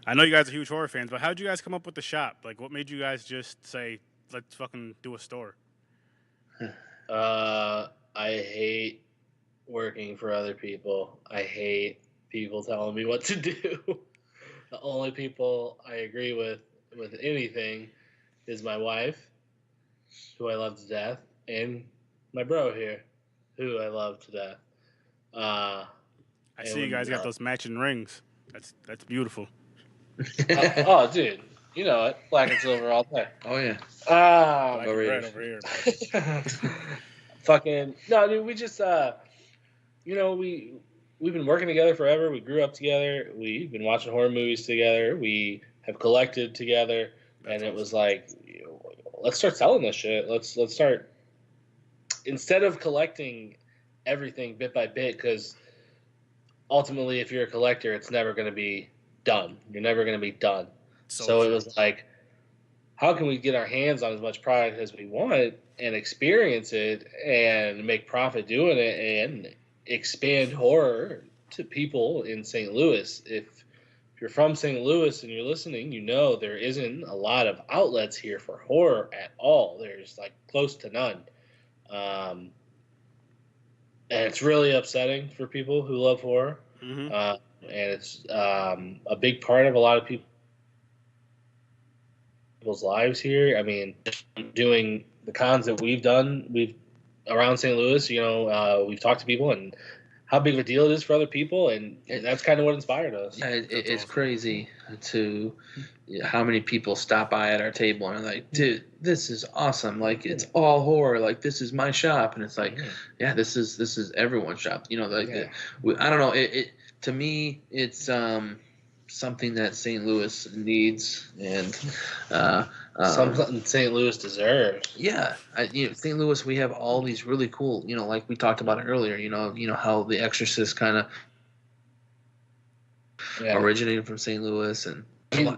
I know you guys are huge horror fans, but how did you guys come up with the shop? Like, what made you guys just say, let's fucking do a store? I hate working for other people. I hate people telling me what to do. The only people I agree with anything is my wife, who I love to death, and my bro here, who I love to death. I see you guys got those matching rings. That's beautiful. Oh, dude. You know it. Black and silver all day. Oh, yeah. Black and red over here. Fucking... No, dude, we just... we've been working together forever. We grew up together. We've been watching horror movies together. We have collected together. And it was like, let's start selling this shit. Let's start... Instead of collecting everything bit by bit, because ultimately, if you're a collector, it's never going to be done. You're never going to be done. So it was like, how can we get our hands on as much product as we want and experience it and make profit doing it and expand horror to people in St. Louis? If you're from St. Louis and you're listening, there isn't a lot of outlets here for horror at all. There's like close to none. And it's really upsetting for people who love horror. Mm-hmm. And it's a big part of a lot of people's lives here. I mean, doing the cons that we've done, around St. Louis, we've talked to people and how big of a deal it is for other people, and that's kind of what inspired us. Yeah, it's crazy to how many people stop by at our table and are like, dude, this is awesome. Like, it's all horror. Like, this is my shop. And it's like, yeah, this is everyone's shop. I don't know. It to me, it's something that St. Louis needs, and something St. Louis deserves. Yeah, St. Louis, we have all these really cool, like we talked about earlier. How The Exorcist kind of originated from St. Louis, and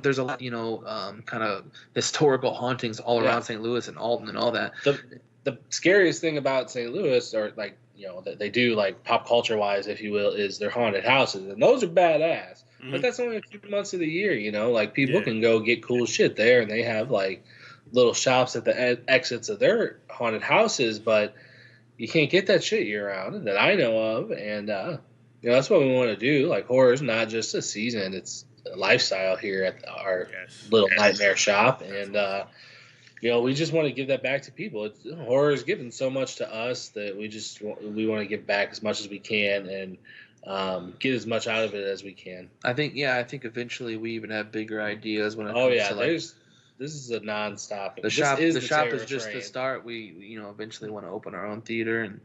there's a lot, kind of historical hauntings all around St. Louis and Alton and all that. The scariest thing about St. Louis, or like that they do, like pop culture wise, if you will, is their haunted houses, and those are badass. Mhm. But that's only a few months of the year, like people can go get cool shit there, and they have like little shops at the exits of their haunted houses, but you can't get that shit year round that I know of, and that's what we want to do. Like, horror is not just a season; it's a lifestyle here at our little nightmare shop, and we just want to give that back to people. Horror is given so much to us that we want to give back as much as we can and get as much out of it as we can. I think eventually we even have bigger ideas when it comes to like. This is a nonstop. The shop is just the start. We eventually want to open our own theater and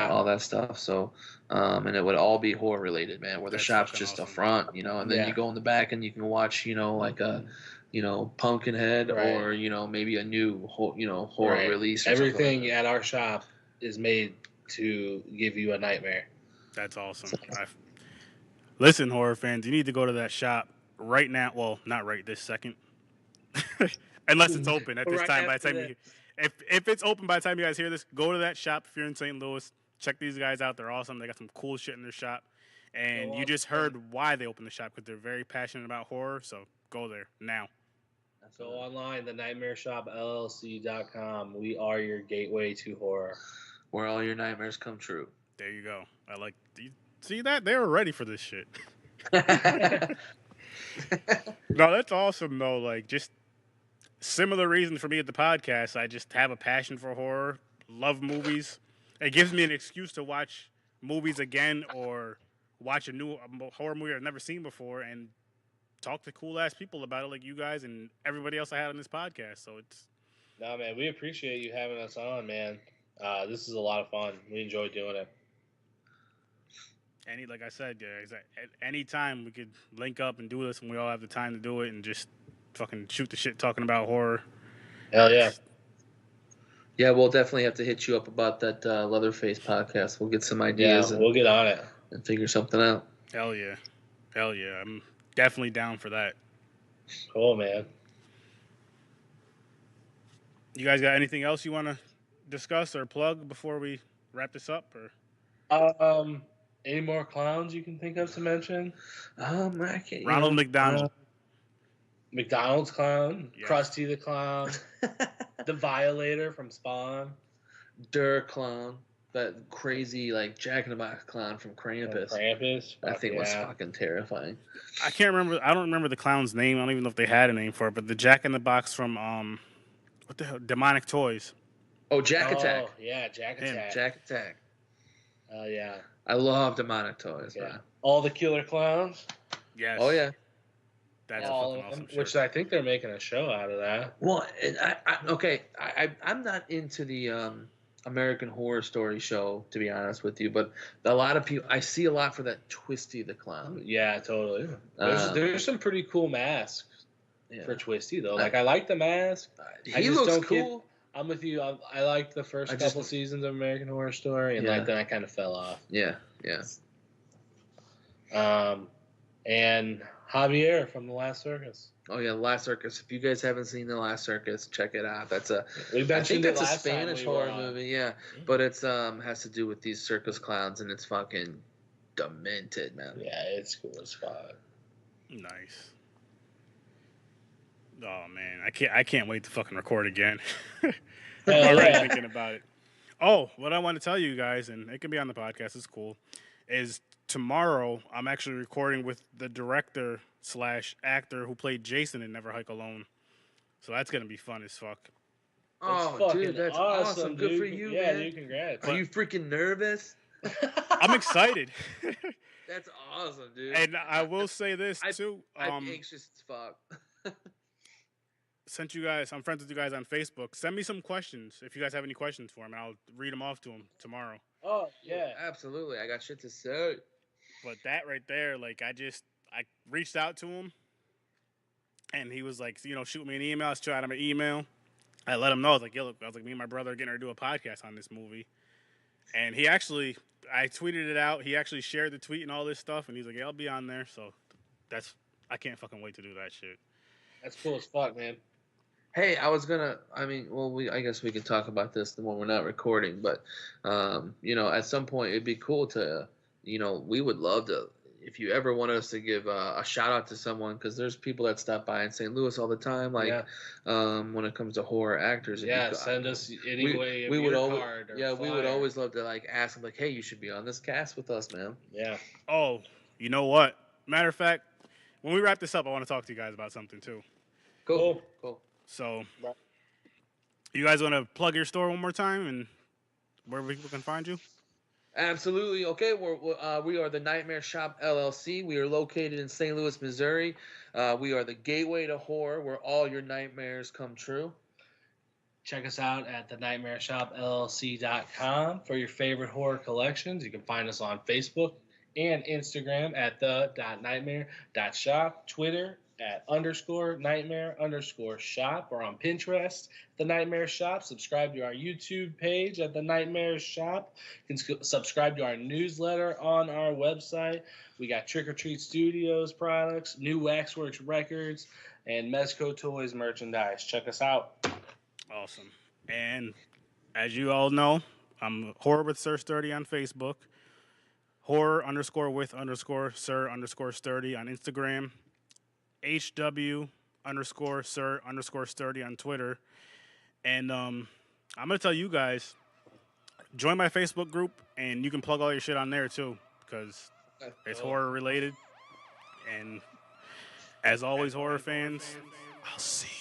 all that stuff. So and it would all be horror related, man. Where the shop's just a front, and then you go in the back and you can watch, like a Pumpkinhead or maybe a new horror release. Or everything like at our shop is made to give you a nightmare. That's awesome. Listen, horror fans, you need to go to that shop right now. Well, not right this second. Unless it's open at this time. By the time if it's open by the time you guys hear this, go to that shop if you're in St. Louis. Check these guys out. They're awesome. They got some cool shit in their shop. And you just heard why they opened the shop, because they're very passionate about horror. So go there now. Go online, thenightmareshopllc.com. We are your gateway to horror, where all your nightmares come true. There you go. See that? They were ready for this shit. No, that's awesome though. Like, just similar reason for me at the podcast. I just have a passion for horror, love movies. It gives me an excuse to watch movies again or watch a new horror movie I've never seen before and talk to cool ass people about it, like you guys and everybody else I had on this podcast. So it's man, we appreciate you having us on, man. This is a lot of fun. We enjoy doing it. Like I said, guys, at any time we could link up and do this, and we all have the time to do it, and just fucking shoot the shit talking about horror. Hell yeah. Yeah, we'll definitely have to hit you up about that Leatherface podcast. We'll get some ideas. Yeah, we'll get on it and figure something out. Hell yeah. I'm definitely down for that. Cool, man. You guys got anything else you want to discuss or plug before we wrap this up? Or any more clowns you can think of to mention? I can't. Ronald McDonald. McDonald's clown. Yeah. Krusty the Clown. The Violator from Spawn. Der Clown. That crazy, like, Jack in the Box clown from Krampus. That thing was fucking terrifying. I can't remember. I don't remember the clown's name. I don't even know if they had a name for it. But the Jack in the Box from what the hell? Demonic Toys. Oh, Jack Attack. Oh, yeah, Jack Attack. Jack Attack. Oh, yeah. I love Demonic Toys. Yeah. All the Killer Clowns. Yes. Oh, yeah. That's all a fucking awesome. Which I think they're making a show out of that. Well, I'm not into the American Horror Story show, to be honest with you, but a lot of people, I see a lot for that Twisty the Clown. Yeah, totally. There's some pretty cool masks for Twisty, though. Like, I like the mask. He looks cool. I'm with you. I liked the first couple seasons of American Horror Story, and then I kind of fell off. Yeah. And Javier from The Last Circus. Oh yeah, The Last Circus. If you guys haven't seen The Last Circus, check it out. That's a Spanish horror movie, yeah. But it's has to do with these circus clowns, and it's fucking demented, man. Yeah, it's cool as fuck. Nice. Oh man, I can't wait to fucking record again. Already thinking about it. Oh, what I want to tell you guys, and it can be on the podcast, it's cool, is tomorrow I'm actually recording with the director/actor who played Jason in Never Hike Alone. So that's gonna be fun as fuck. Oh, dude, that's awesome. Good for you, man. Yeah, dude, congrats. Are you freaking nervous? I'm excited. That's awesome, dude. And I will say this too. I'm anxious as fuck. Since I'm friends with you guys on Facebook, send me some questions if you guys have any questions for him, and I'll read them off to him tomorrow. Oh, yeah. Absolutely. I got shit to say. But that right there, like, I reached out to him, and he was like, shoot me an email. I shot him an email. I let him know. I was like, me and my brother are getting ready to do a podcast on this movie. And he actually, I tweeted it out. He actually shared the tweet and all this stuff, and he's like, yeah, I'll be on there. So I can't fucking wait to do that shit. That's cool as fuck, man. Hey, I guess we could talk about this when we're not recording, but, at some point it'd be cool to, we would love to, if you ever want us to give a shout out to someone, because there's people that stop by in St. Louis all the time, when it comes to horror actors. Send us any way of we would your always, card or we would flyer. always love to ask them hey, you should be on this cast with us, man. Yeah. Oh, you know what? Matter of fact, when we wrap this up, I want to talk to you guys about something too. Cool. So, you guys want to plug your store one more time and where people can find you? Absolutely. Okay, we are the Nightmare Shop LLC. We are located in St. Louis, Missouri. We are the gateway to horror, where all your nightmares come true. Check us out at thenightmareshopllc.com for your favorite horror collections. You can find us on Facebook and Instagram at the.nightmare.shop, Twitter at _nightmare_shop, or on Pinterest, The Nightmare Shop. Subscribe to our YouTube page at The Nightmare Shop. You can subscribe to our newsletter on our website. We got Trick or Treat Studios products, New Waxworks records, and Mezco Toys merchandise. Check us out. Awesome. And as you all know, I'm Horror with SIR.STURDY on Facebook, horror_with_Sir_Sturdy on Instagram, HW_Sir_Sturdy on Twitter. And I'm going to tell you guys, join my Facebook group, and you can plug all your shit on there too, because it's horror related. And as always, horror fans, I'll see you.